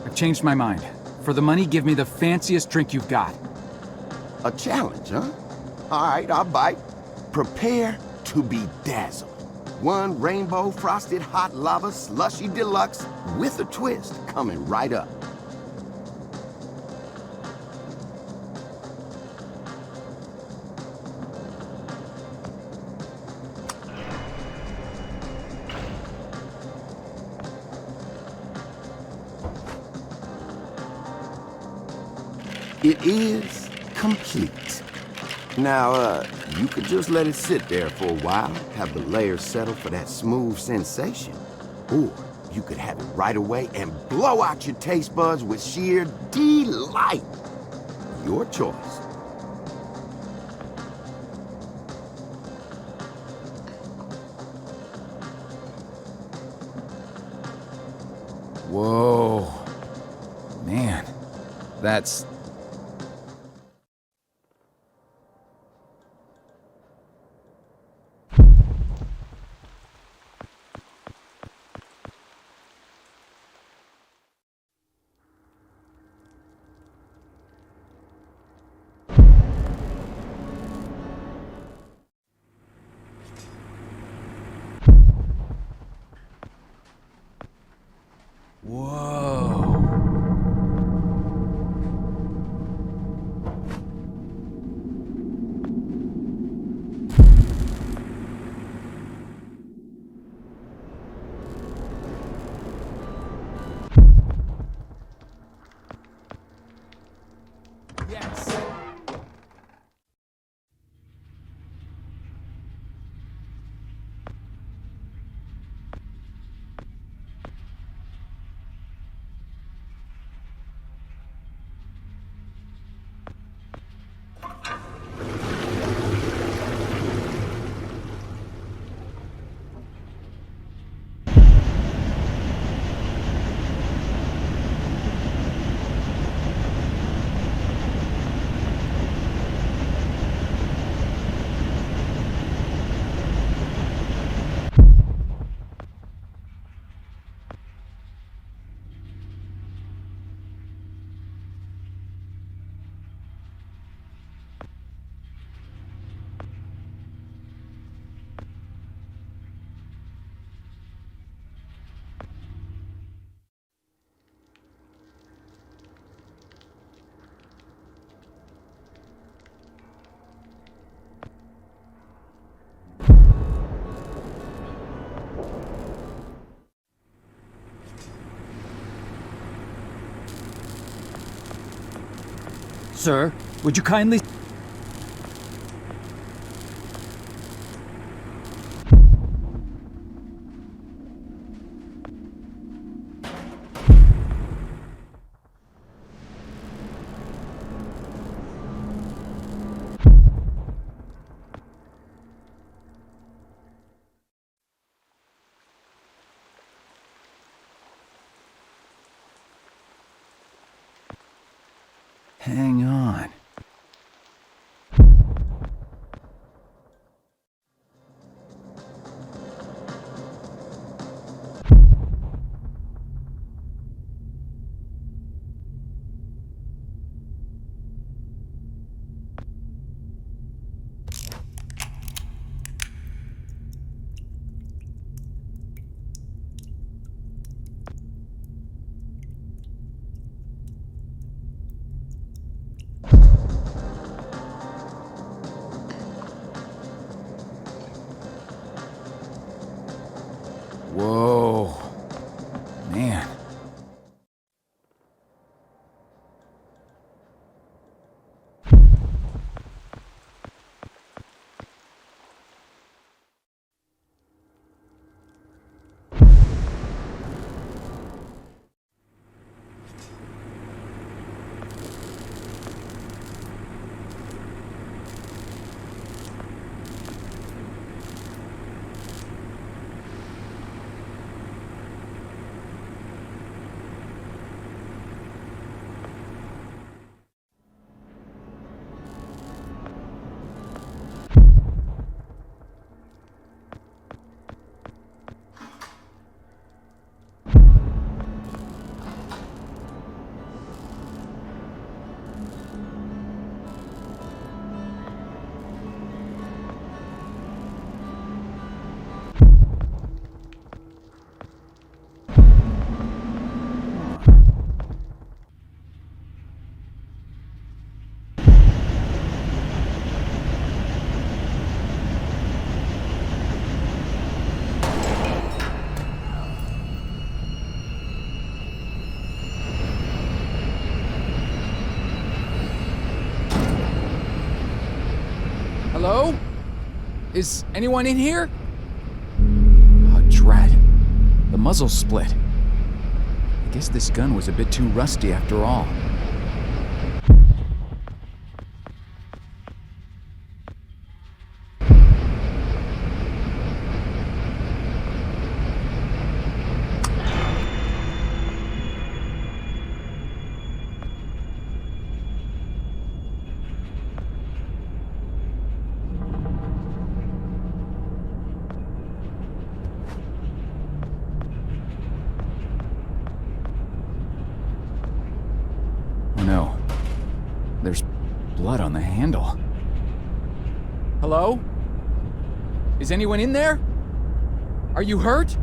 I've changed my mind. For the money, give me the fanciest drink you've got. A challenge, huh? All right, I'll bite. Prepare to be dazzled. One rainbow frosted hot lava slushy deluxe with a twist coming right up. It is complete. Now, you could just let it sit there for a while, have the layers settle for that smooth sensation. Or you could have it right away and blow out your taste buds with sheer delight. Your choice. Whoa. Man, that's... Whoa. Sir, would you kindly... Hang on. Whoa. Man. Hello? Is anyone in here? Oh, drat. The muzzle's split. I guess this gun was a bit too rusty after all. No. There's blood on the handle. Hello? Is anyone in there? Are you hurt?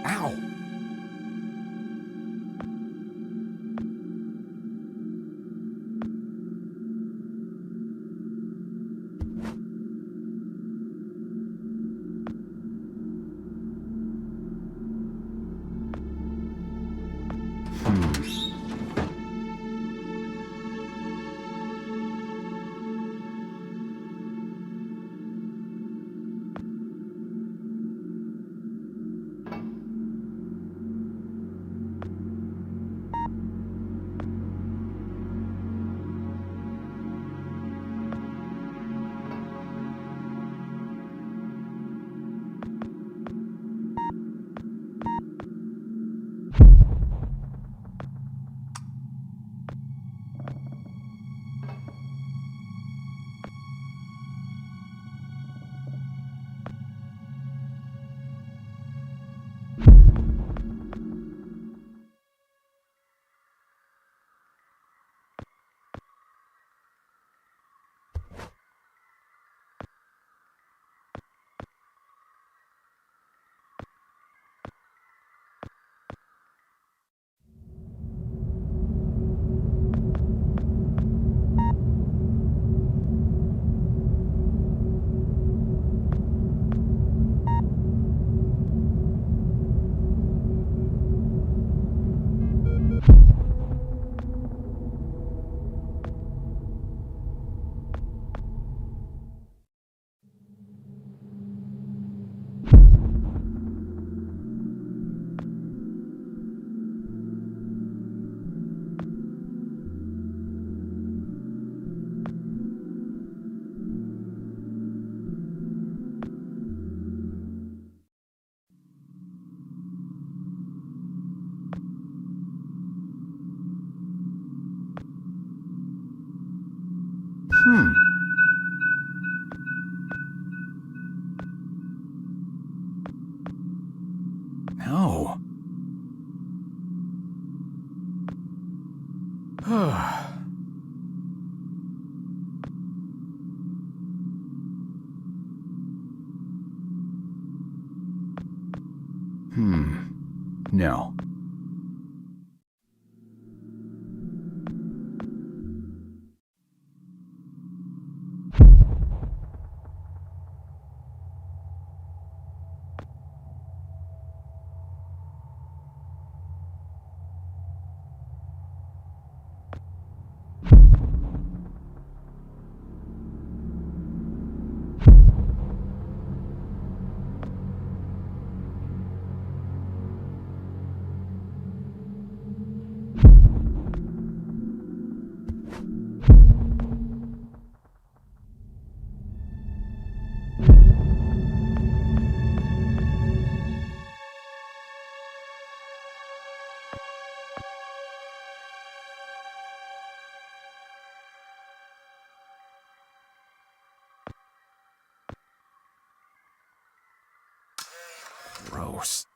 Ow! No. No. Gross.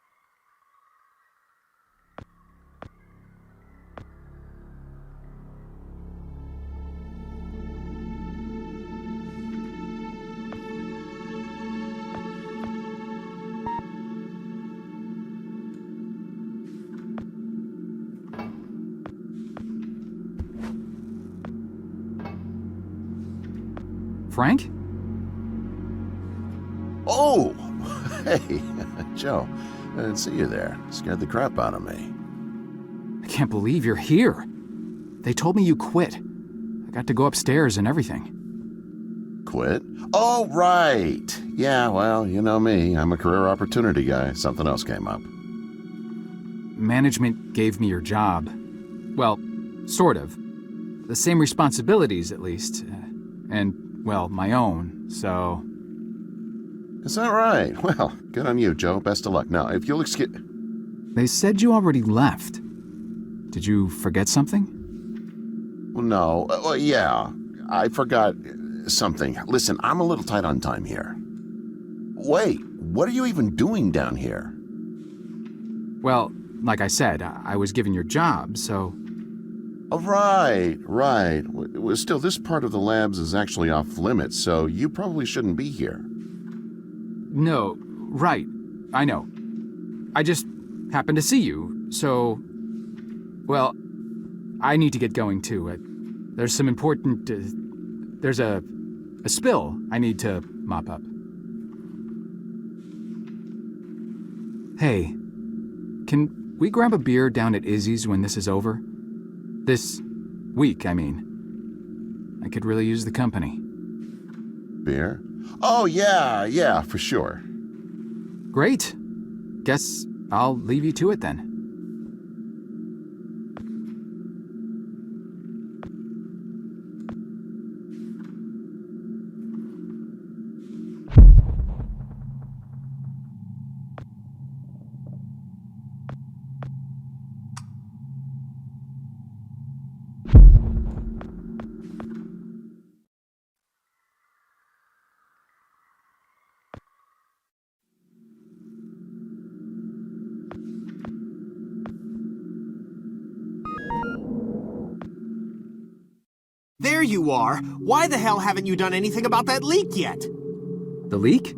Frank? Oh! Hey, Joe. I didn't see you there. Scared the crap out of me. I can't believe you're here. They told me you quit. I got to go upstairs and everything. Quit? Oh, right. Yeah, well, you know me. I'm a career opportunity guy. Something else came up. Management gave me your job. Well, sort of. The same responsibilities, at least. And, well, my own, so... Is that right? Well, good on you, Joe. Best of luck. Now, if you'll excuse... They said you already left. Did you forget something? No. Yeah. I forgot something. Listen, I'm a little tight on time here. Wait, what are you even doing down here? Well, like I said, I was given your job, so... Oh, right, right. Well, still, this part of the labs is actually off limits, so you probably shouldn't be here. No, right. I know. I just happened to see you, so... Well, I need to get going too. There's some important... there's a spill I need to mop up. Hey, can we grab a beer down at Izzy's when this is over? This week, I mean. I could really use the company. Beer? Oh, yeah, for sure. Great. Guess I'll leave you to it then. There you are. Why the hell haven't you done anything about that leak yet? The leak?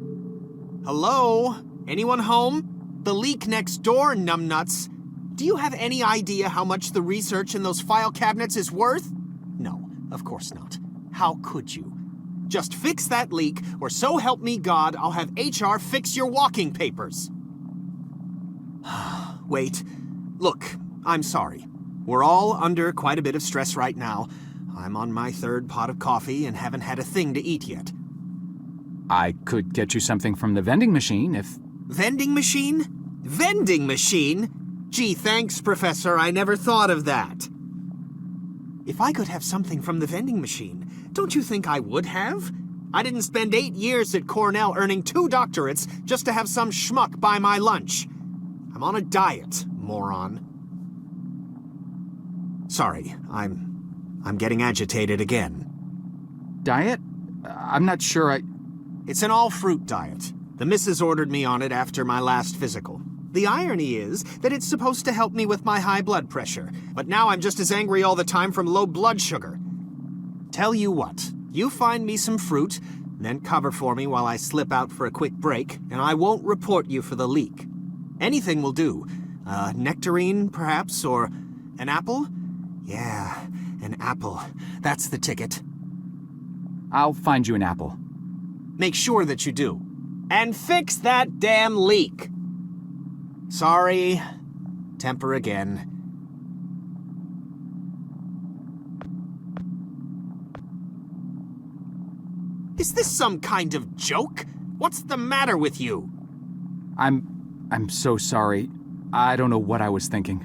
Hello? Anyone home? The leak next door, numbnuts. Do you have any idea how much the research in those file cabinets is worth? No, of course not. How could you? Just fix that leak, or so help me God, I'll have HR fix your walking papers. Wait. Look, I'm sorry. We're all under quite a bit of stress right now. I'm on my third pot of coffee and haven't had a thing to eat yet. I could get you something from the vending machine if... Vending machine? Vending machine? Gee, thanks, Professor. I never thought of that. If I could have something from the vending machine, don't you think I would have? I didn't spend 8 years at Cornell earning 2 doctorates just to have some schmuck buy my lunch. I'm on a diet, moron. Sorry, I'm getting agitated again. Diet? I'm not sure It's an all-fruit diet. The missus ordered me on it after my last physical. The irony is that it's supposed to help me with my high blood pressure, but now I'm just as angry all the time from low blood sugar. Tell you what, you find me some fruit, then cover for me while I slip out for a quick break, and I won't report you for the leak. Anything will do. Nectarine, perhaps, or an apple? Yeah, an apple. That's the ticket. I'll find you an apple. Make sure that you do. And fix that damn leak! Sorry. Temper again. Is this some kind of joke? What's the matter with you? I'm so sorry. I don't know what I was thinking.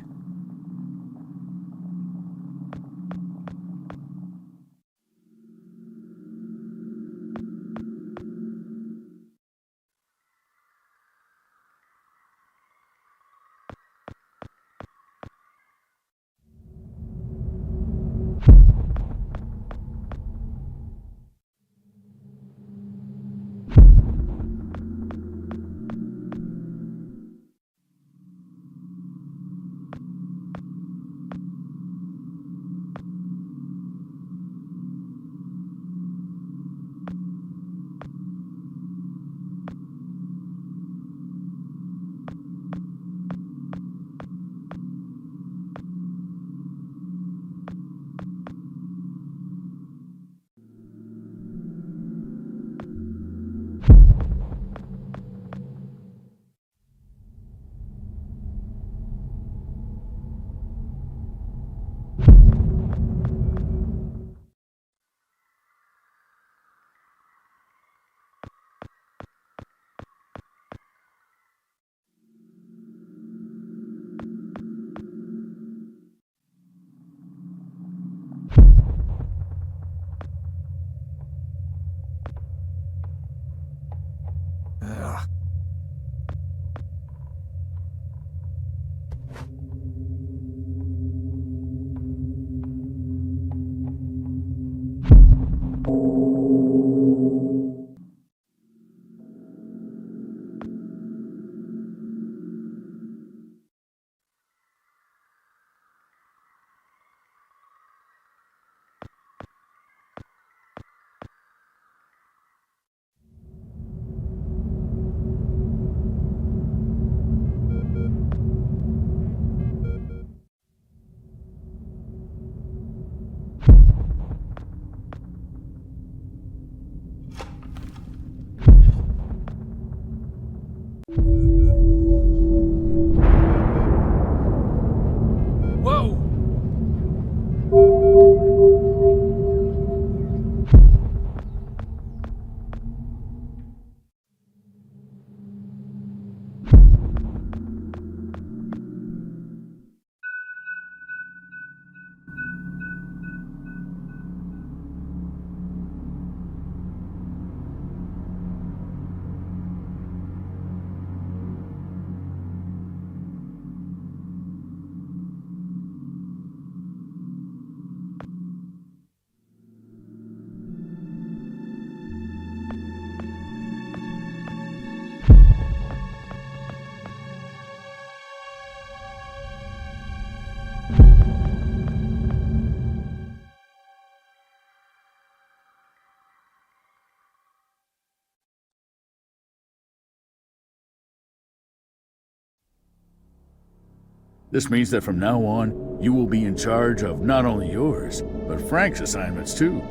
This means that from now on, you will be in charge of not only yours, but Frank's assignments too.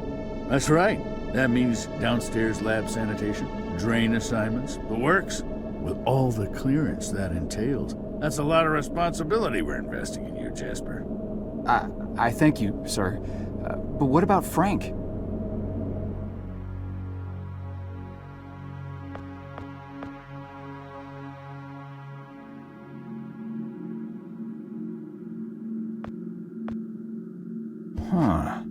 That's right. That means downstairs lab sanitation, drain assignments, the works, with all the clearance that entails. That's a lot of responsibility we're investing in you, Jasper. I thank you, sir. But what about Frank? Huh.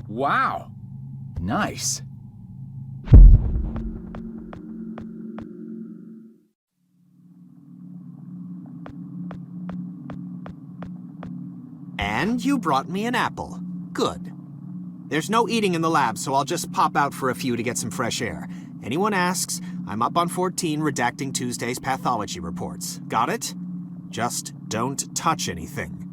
Wow. Nice. And you brought me an apple. Good. There's no eating in the lab, so I'll just pop out for a few to get some fresh air. Anyone asks, I'm up on 14 redacting Tuesday's pathology reports. Got it? Just don't touch anything.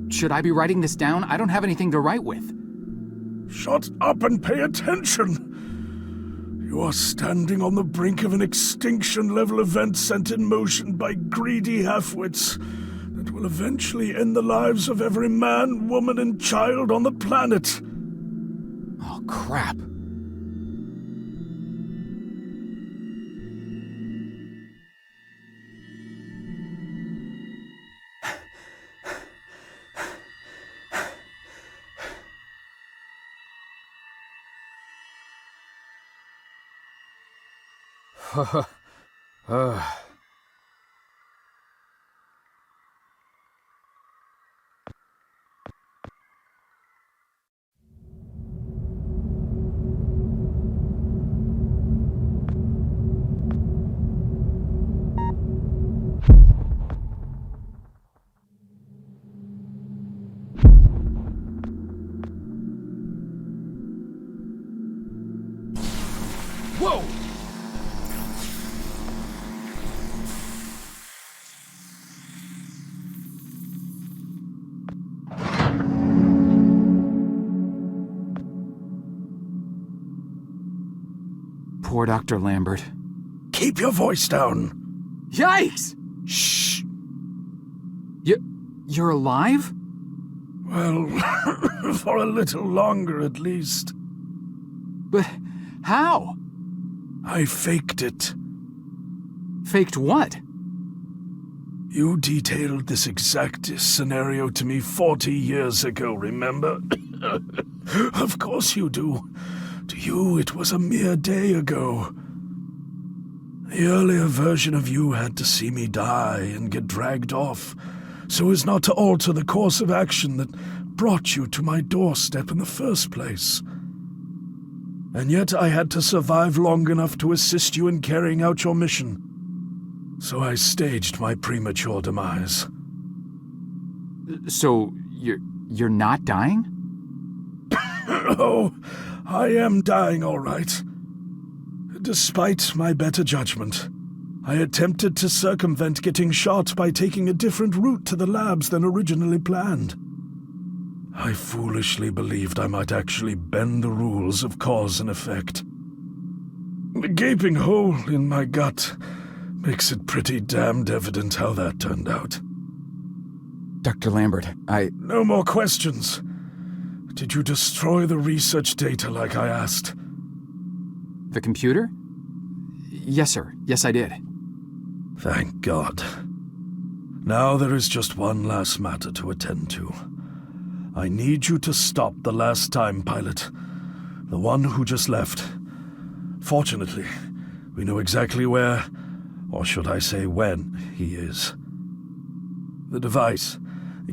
Should I be writing this down? I don't have anything to write with. Shut up and pay attention! You are standing on the brink of an extinction-level event sent in motion by greedy halfwits that will eventually end the lives of every man, woman, and child on the planet. Oh, crap. Whoa! Poor Dr. Lambert. Keep your voice down. Yikes! Shh. You're alive? Well, for a little longer at least. But how? I faked it. Faked what? You detailed this exact scenario to me 40 years ago, remember? Of course you do. To you, it was a mere day ago. The earlier version of you had to see me die and get dragged off, so as not to alter the course of action that brought you to my doorstep in the first place. And yet I had to survive long enough to assist you in carrying out your mission. So I staged my premature demise. So, you're not dying? Oh, I am dying all right. Despite my better judgment, I attempted to circumvent getting shot by taking a different route to the labs than originally planned. I foolishly believed I might actually bend the rules of cause and effect. The gaping hole in my gut makes it pretty damned evident how that turned out. Dr. Lambert, No more questions. Did you destroy the research data like I asked? The computer? Yes, sir. Yes, I did. Thank God. Now there is just one last matter to attend to. I need you to stop the last time pilot. The one who just left. Fortunately, we know exactly where, or should I say when, he is. The device.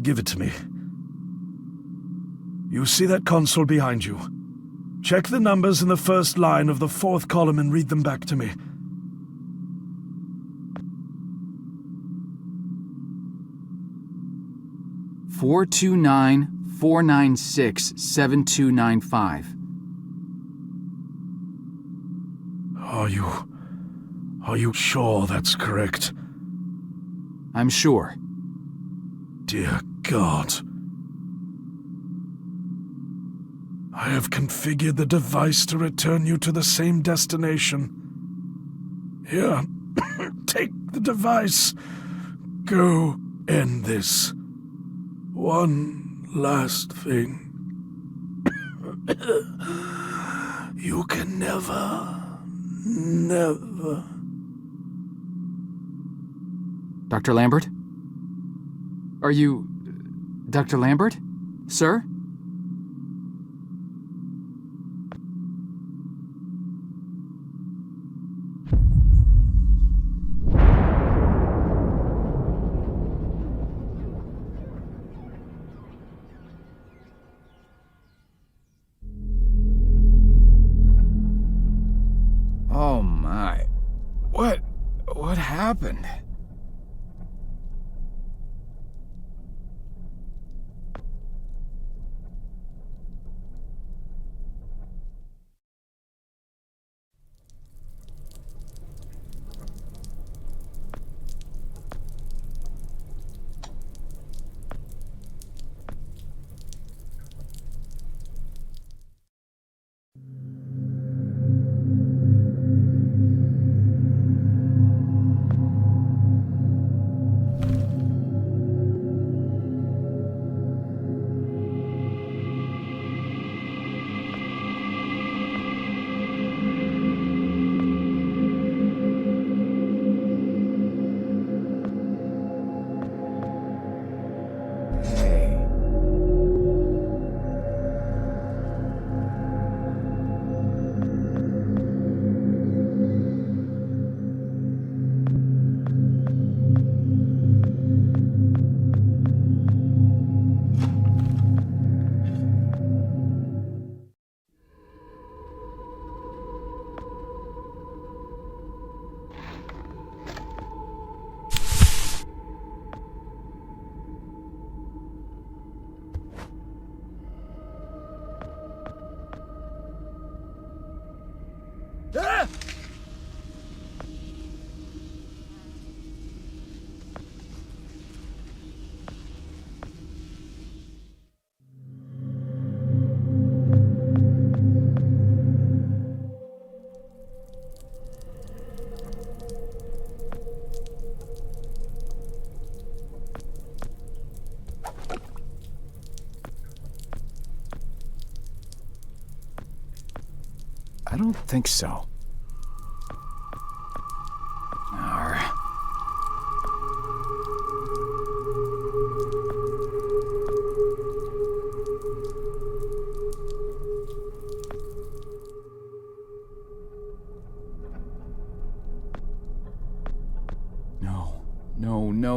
Give it to me. You see that console behind you? Check the numbers in the first line of the fourth column and read them back to me. $429-496-7295. Are you sure that's correct? I'm sure. Dear God. I have configured the device to return you to the same destination. Here, take the device. Go end this. One last thing. You can never... Dr. Lambert? Are you... Dr. Lambert? Sir? Oh my. What happened? I don't think so. Arr.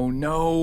No.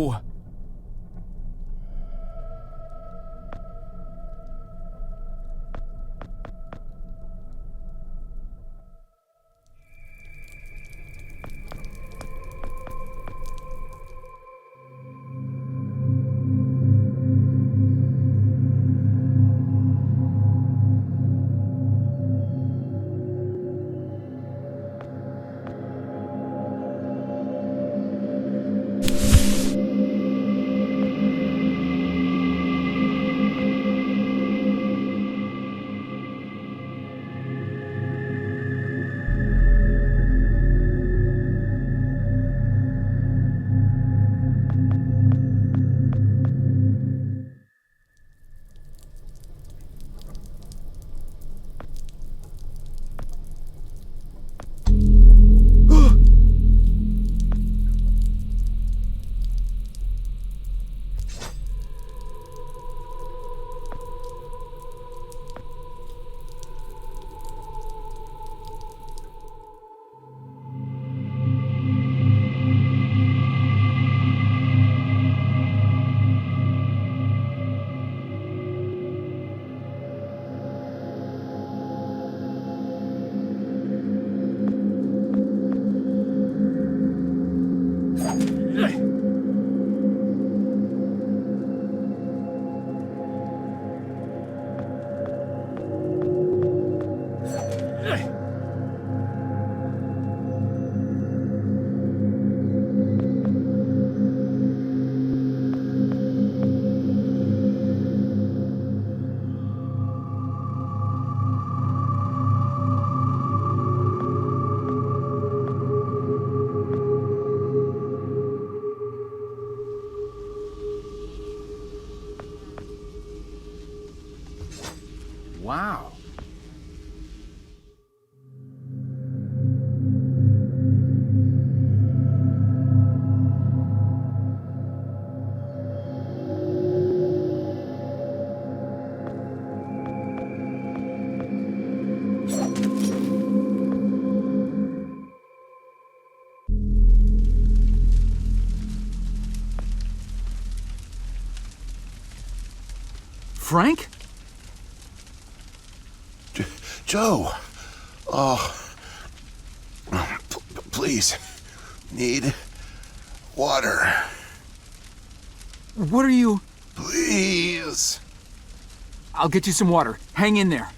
Frank? Joe! Oh. Please. Need water. What are you... Please. I'll get you some water. Hang in there.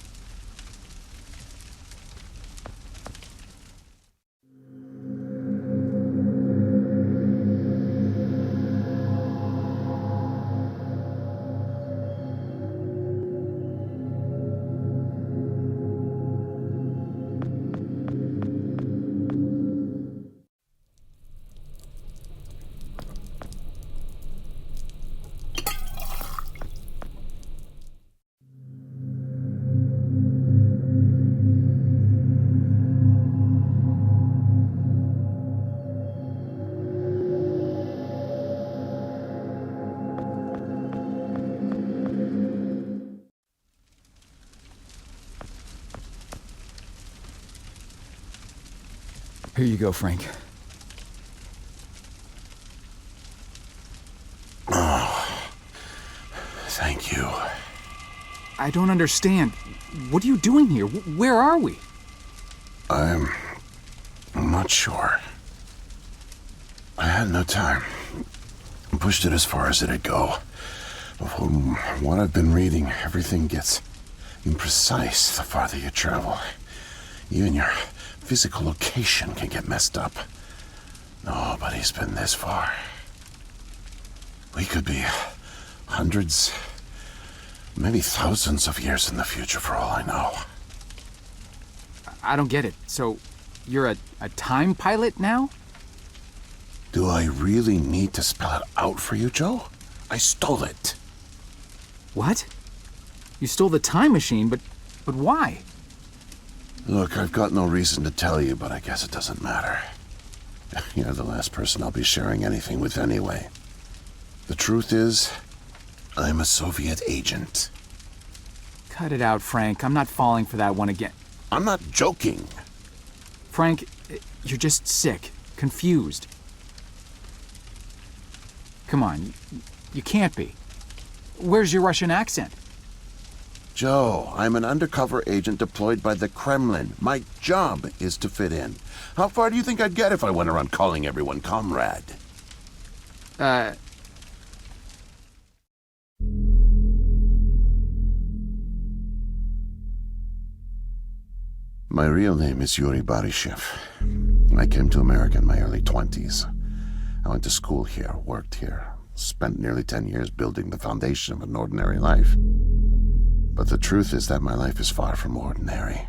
Here you go, Frank. Oh, thank you. I don't understand. What are you doing here? Where are we? I'm not sure. I had no time. Pushed it as far as it'd go. From what I've been reading, everything gets imprecise the farther you travel. Even your physical location can get messed up. Nobody's been this far. We could be hundreds, maybe thousands of years in the future for all I know. I don't get it. So, you're a time pilot now? Do I really need to spell it out for you, Joe? I stole it. What? You stole the time machine, but why? Look, I've got no reason to tell you, but I guess it doesn't matter. You're the last person I'll be sharing anything with anyway. The truth is, I'm a Soviet agent. Cut it out, Frank. I'm not falling for that one again. I'm not joking. Frank, you're just sick, confused. Come on, you can't be. Where's your Russian accent? Joe, I'm an undercover agent deployed by the Kremlin. My job is to fit in. How far do you think I'd get if I went around calling everyone comrade? My real name is Yuri Barishev. I came to America in my early 20s. I went to school here, worked here, spent nearly 10 years building the foundation of an ordinary life. But the truth is that my life is far from ordinary.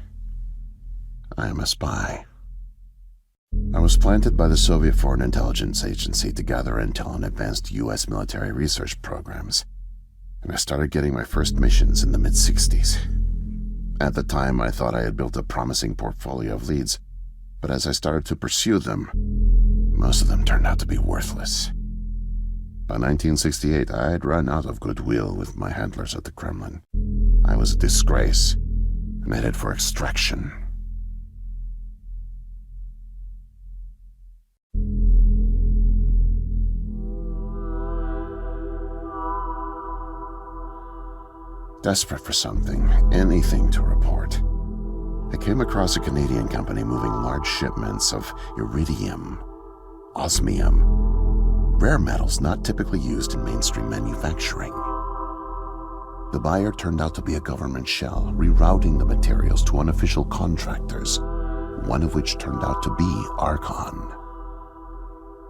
I am a spy. I was planted by the Soviet Foreign Intelligence Agency to gather intel on advanced U.S. military research programs, and I started getting my first missions in the mid-60s. At the time, I thought I had built a promising portfolio of leads, but as I started to pursue them, most of them turned out to be worthless. By 1968, I had run out of goodwill with my handlers at the Kremlin. I was a disgrace and headed for extraction. Desperate for something, anything to report, I came across a Canadian company moving large shipments of iridium, osmium, rare metals not typically used in mainstream manufacturing. The buyer turned out to be a government shell, rerouting the materials to unofficial contractors, one of which turned out to be Archon.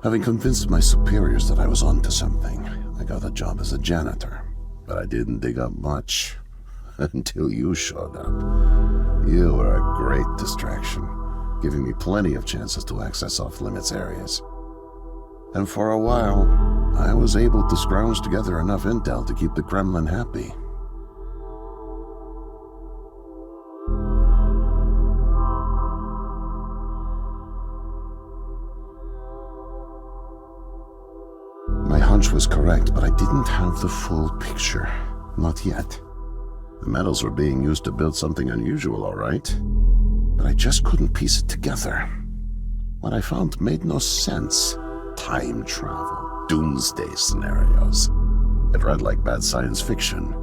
Having convinced my superiors that I was onto something, I got a job as a janitor, but I didn't dig up much until you showed up. You were a great distraction, giving me plenty of chances to access off-limits areas. And for a while, I was able to scrounge together enough intel to keep the Kremlin happy. My hunch was correct, but I didn't have the full picture. Not yet. The metals were being used to build something unusual, all right. But I just couldn't piece it together. What I found made no sense. Time travel, doomsday scenarios. It read like bad science fiction.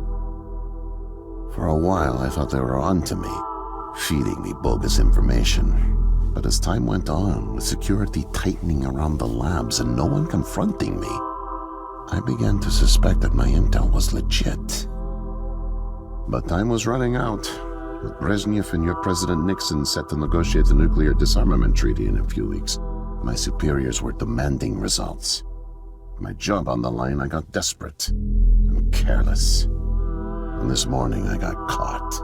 For a while, I thought they were on to me, feeding me bogus information. But as time went on, with security tightening around the labs and no one confronting me, I began to suspect that my intel was legit. But time was running out, with Brezhnev and your President Nixon set to negotiate the nuclear disarmament treaty in a few weeks. My superiors were demanding results. My job on the line, I got desperate and careless. And this morning, I got caught.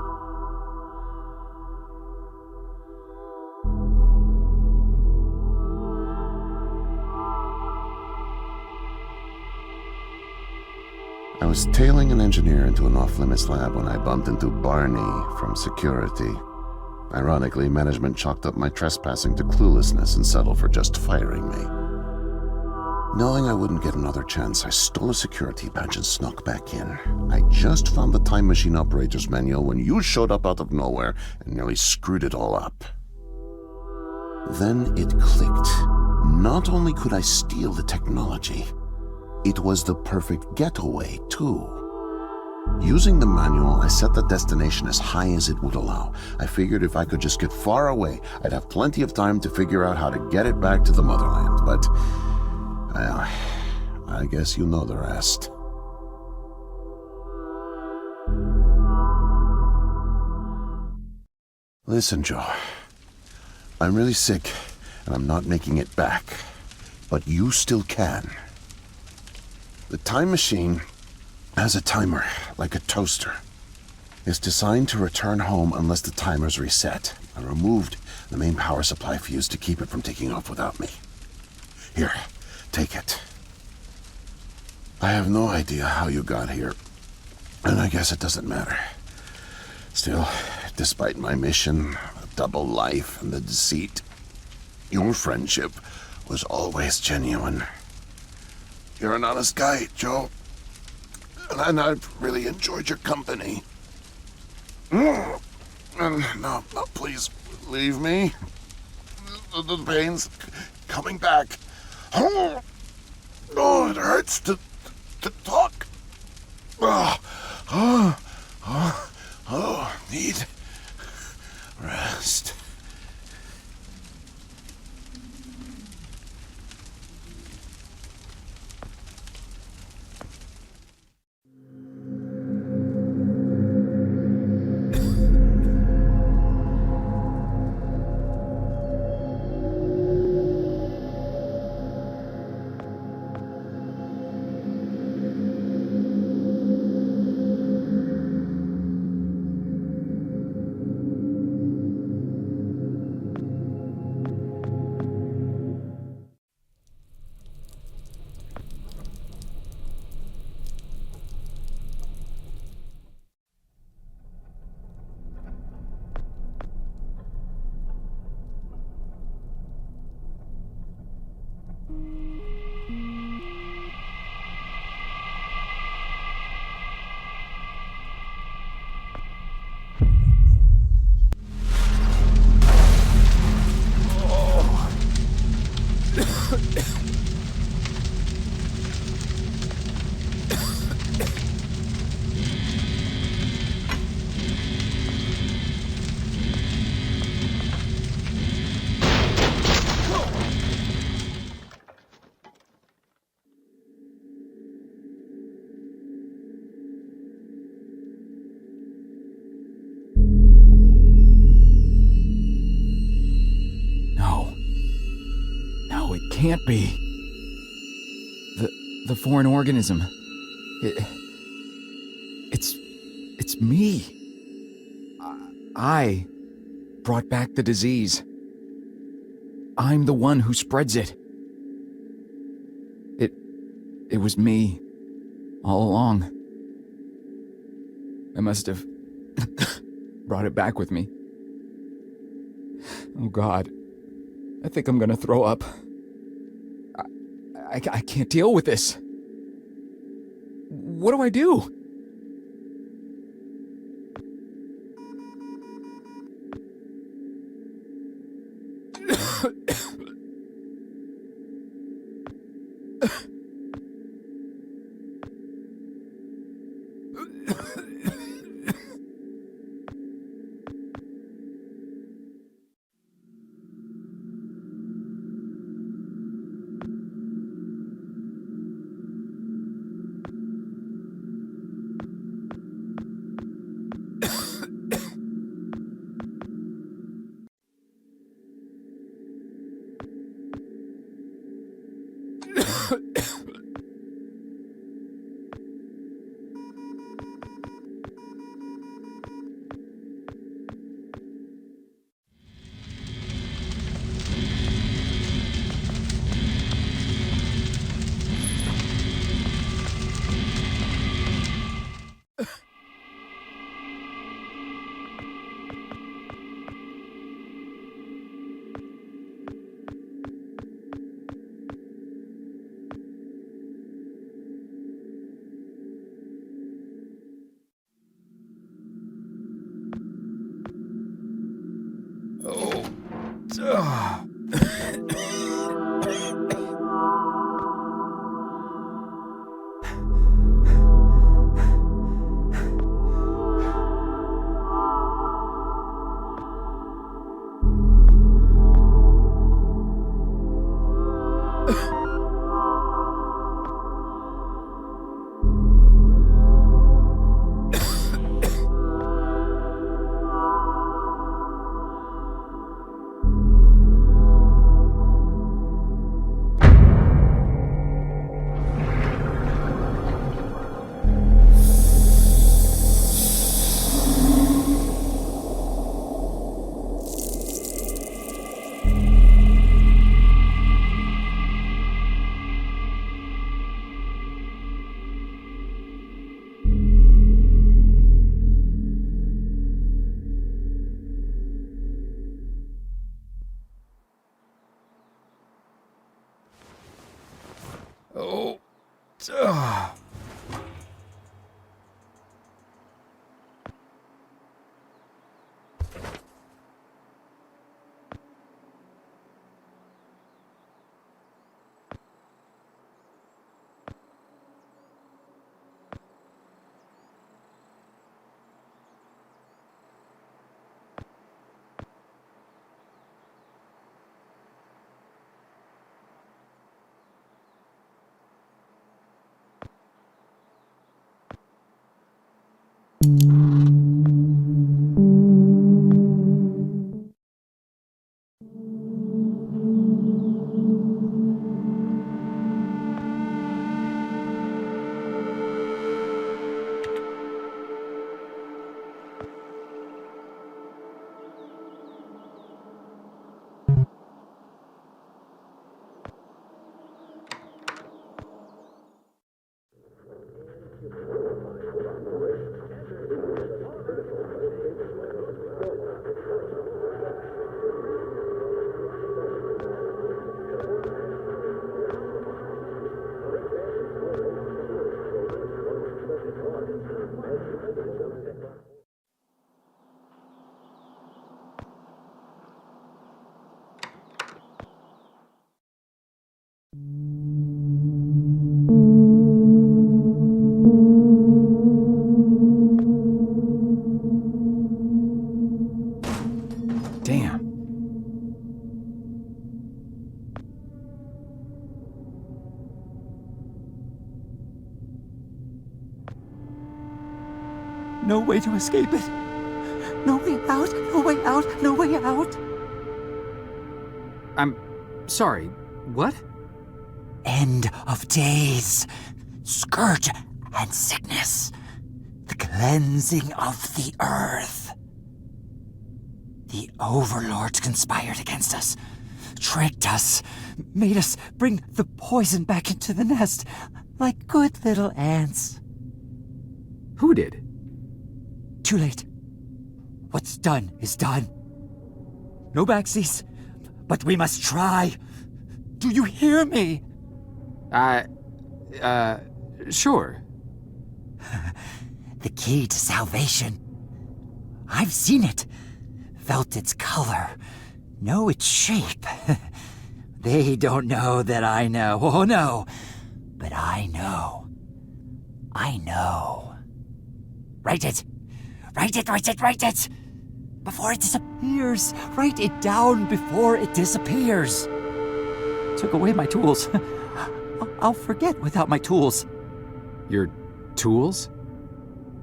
I was tailing an engineer into an off-limits lab when I bumped into Barney from security. Ironically, management chalked up my trespassing to cluelessness and settled for just firing me. Knowing I wouldn't get another chance, I stole a security badge and snuck back in. I just found the time machine operator's manual when you showed up out of nowhere and nearly screwed it all up. Then it clicked. Not only could I steal the technology, it was the perfect getaway, too. Using the manual, I set the destination as high as it would allow. I figured if I could just get far away, I'd have plenty of time to figure out how to get it back to the motherland, but I guess you know the rest. Listen, Joe. I'm really sick, and I'm not making it back. But you still can. The time machine has a timer, like a toaster. It's designed to return home unless the timer's reset. I removed the main power supply fuse to keep it from taking off without me. Here, take it. I have no idea how you got here, and I guess it doesn't matter. Still, despite my mission, a double life, and the deceit, your friendship was always genuine. You're an honest guy, Joe. And I've really enjoyed your company. No, please, leave me. The pain's coming back. Oh, it hurts to talk. Need rest. Can't be. The foreign organism. It's me. I brought back the disease. I'm the one who spreads it. It was me all along. I must have brought it back with me. Oh God. I think I'm gonna throw up. I can't deal with this. What do I do? Oh. Damn. No way to escape it. No way out, no way out, no way out. I'm sorry, what? End of days. Scourge and sickness. The cleansing of the earth. The overlords conspired against us. Tricked us. Made us bring the poison back into the nest. Like good little ants. Who did? Too late. What's done is done. No backsies, but we must try. Do you hear me? Sure. The key to salvation. I've seen it. Felt its color. Know its shape. They don't know that I know. Oh no. But I know. I know. Write it. Write it, write it, write it! Before it disappears. Write it down before it disappears. Took away my tools. I'll forget without my tools. Your tools?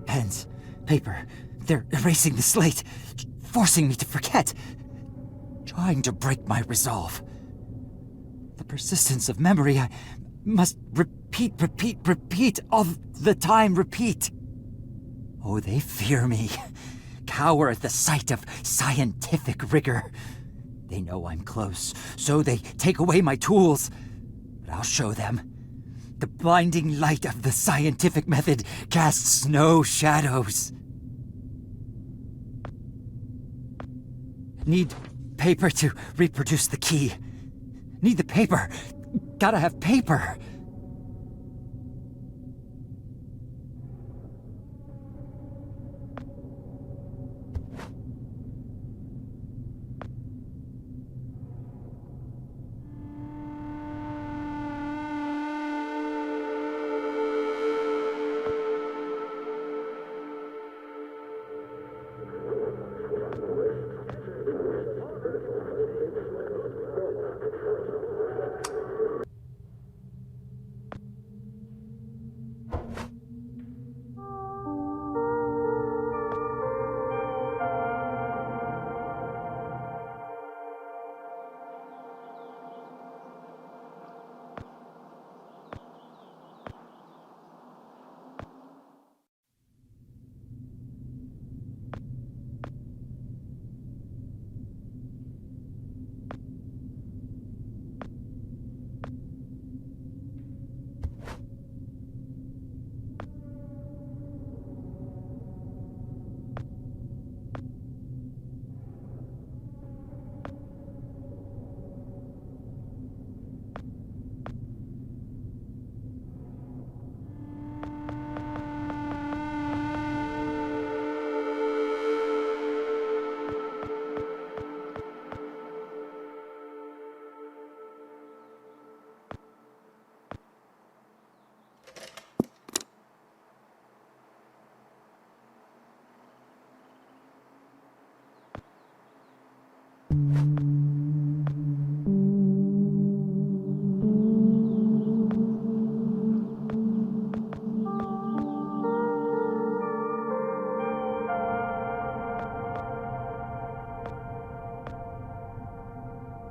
Pens, paper, they're erasing the slate, forcing me to forget. Trying to break my resolve. The persistence of memory, I must repeat, all the time, repeat. Oh, they fear me, cower at the sight of scientific rigor. They know I'm close, so they take away my tools. But I'll show them. The blinding light of the scientific method casts no shadows. Need paper to reproduce the key. Need the paper. Gotta have paper.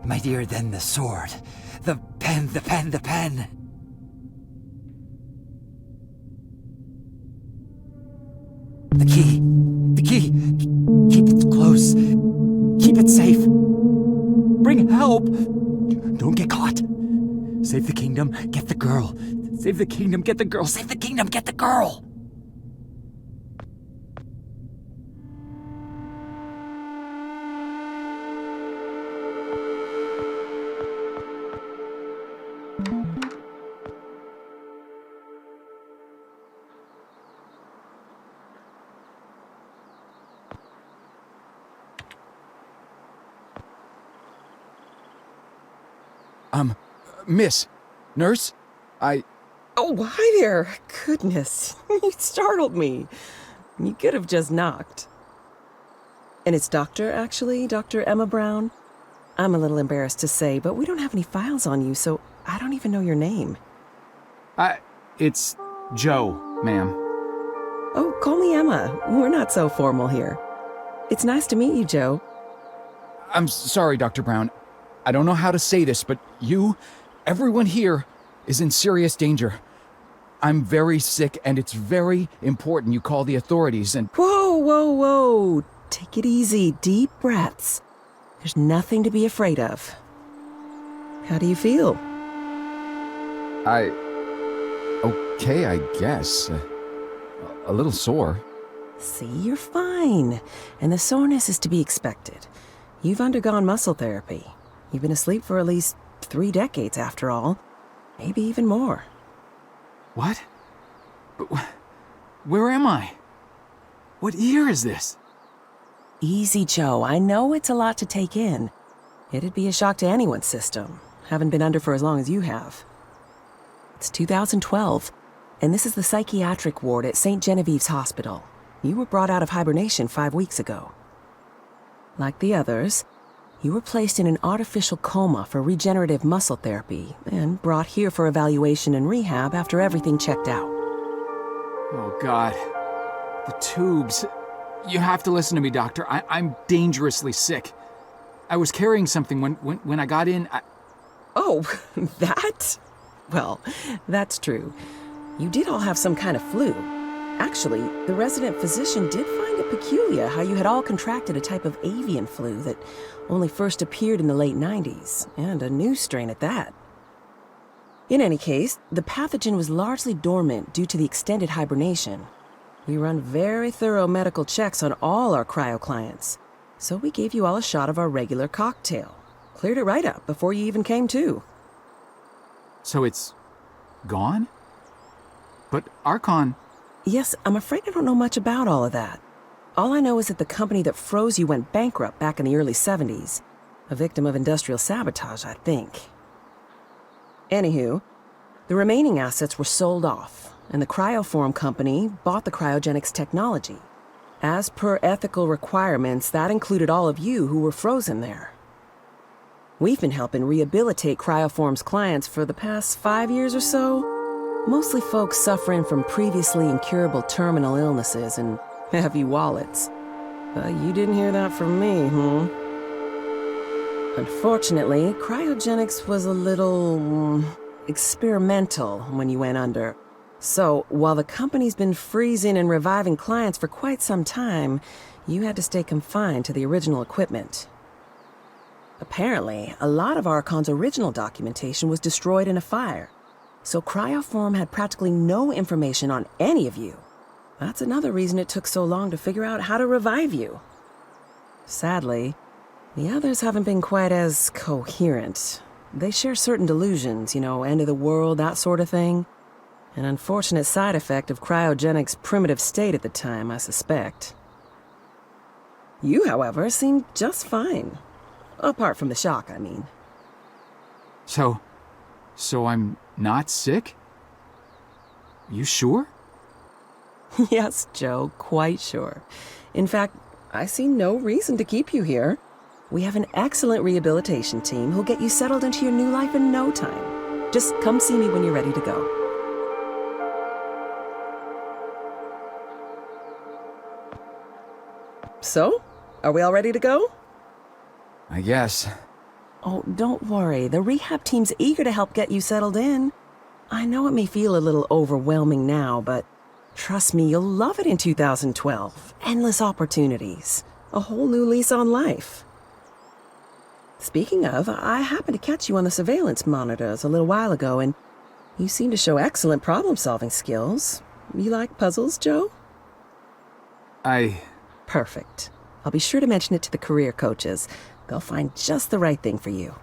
Mightier than the sword. The pen, the pen, the pen. The key. The key. Keep it close. Keep it safe. Bring help. Don't get caught. Save the kingdom, get the girl. Save the kingdom, get the girl. Save the kingdom, get the girl. Miss, nurse, Oh, hi there. Goodness, you startled me. You could have just knocked. And it's Doctor, actually, Dr. Emma Brown. I'm a little embarrassed to say, but we don't have any files on you, so I don't even know your name. it's Joe, ma'am. Oh, call me Emma. We're not so formal here. It's nice to meet you, Joe. I'm sorry, Dr. Brown. I don't know how to say this, but everyone here is in serious danger. I'm very sick, and it's very important you call the authorities and... Whoa, whoa, whoa. Take it easy. Deep breaths. There's nothing to be afraid of. How do you feel? Okay, I guess. A little sore. See, you're fine. And the soreness is to be expected. You've undergone muscle therapy. You've been asleep for at least 3 decades, after all. Maybe even more. What? But where am I? What year is this? Easy, Joe. I know it's a lot to take in. It'd be a shock to anyone's system, having been under for as long as you have. It's 2012, and this is the psychiatric ward at St. Genevieve's Hospital. You were brought out of hibernation 5 weeks ago. Like the others, you were placed in an artificial coma for regenerative muscle therapy and brought here for evaluation and rehab after everything checked out. Oh, God. The tubes. You have to listen to me, Doctor. I'm dangerously sick. I was carrying something when I got in. Oh, that? Well, that's true. You did all have some kind of flu. Actually, the resident physician did find it peculiar how you had all contracted a type of avian flu that only first appeared in the late 90s, and a new strain at that. In any case, the pathogen was largely dormant due to the extended hibernation. We run very thorough medical checks on all our cryo clients, so we gave you all a shot of our regular cocktail. Cleared it right up before you even came to. So it's gone? But Archon... Yes, I'm afraid I don't know much about all of that. All I know is that the company that froze you went bankrupt back in the early 70s. A victim of industrial sabotage, I think. Anywho, the remaining assets were sold off, and the Cryoform company bought the cryogenics technology. As per ethical requirements, that included all of you who were frozen there. We've been helping rehabilitate Cryoform's clients for the past 5 years or so. Mostly folks suffering from previously incurable terminal illnesses and heavy wallets. But you didn't hear that from me, Unfortunately, cryogenics was a little experimental when you went under. So, while the company's been freezing and reviving clients for quite some time, you had to stay confined to the original equipment. Apparently, a lot of Archon's original documentation was destroyed in a fire. So Cryoform had practically no information on any of you. That's another reason it took so long to figure out how to revive you. Sadly, the others haven't been quite as coherent. They share certain delusions, end of the world, that sort of thing. An unfortunate side effect of cryogenics' primitive state at the time, I suspect. You, however, seemed just fine. Apart from the shock, I mean. So I'm not sick? You sure? Yes, Joe, quite sure. In fact, I see no reason to keep you here. We have an excellent rehabilitation team who'll get you settled into your new life in no time. Just come see me when you're ready to go. So, are we all ready to go? I guess. Oh, don't worry. The rehab team's eager to help get you settled in. I know it may feel a little overwhelming now, but trust me, you'll love it in 2012. Endless opportunities. A whole new lease on life. Speaking of, I happened to catch you on the surveillance monitors a little while ago, and you seem to show excellent problem-solving skills. You like puzzles, Joe? Perfect. I'll be sure to mention it to the career coaches. They'll find just the right thing for you.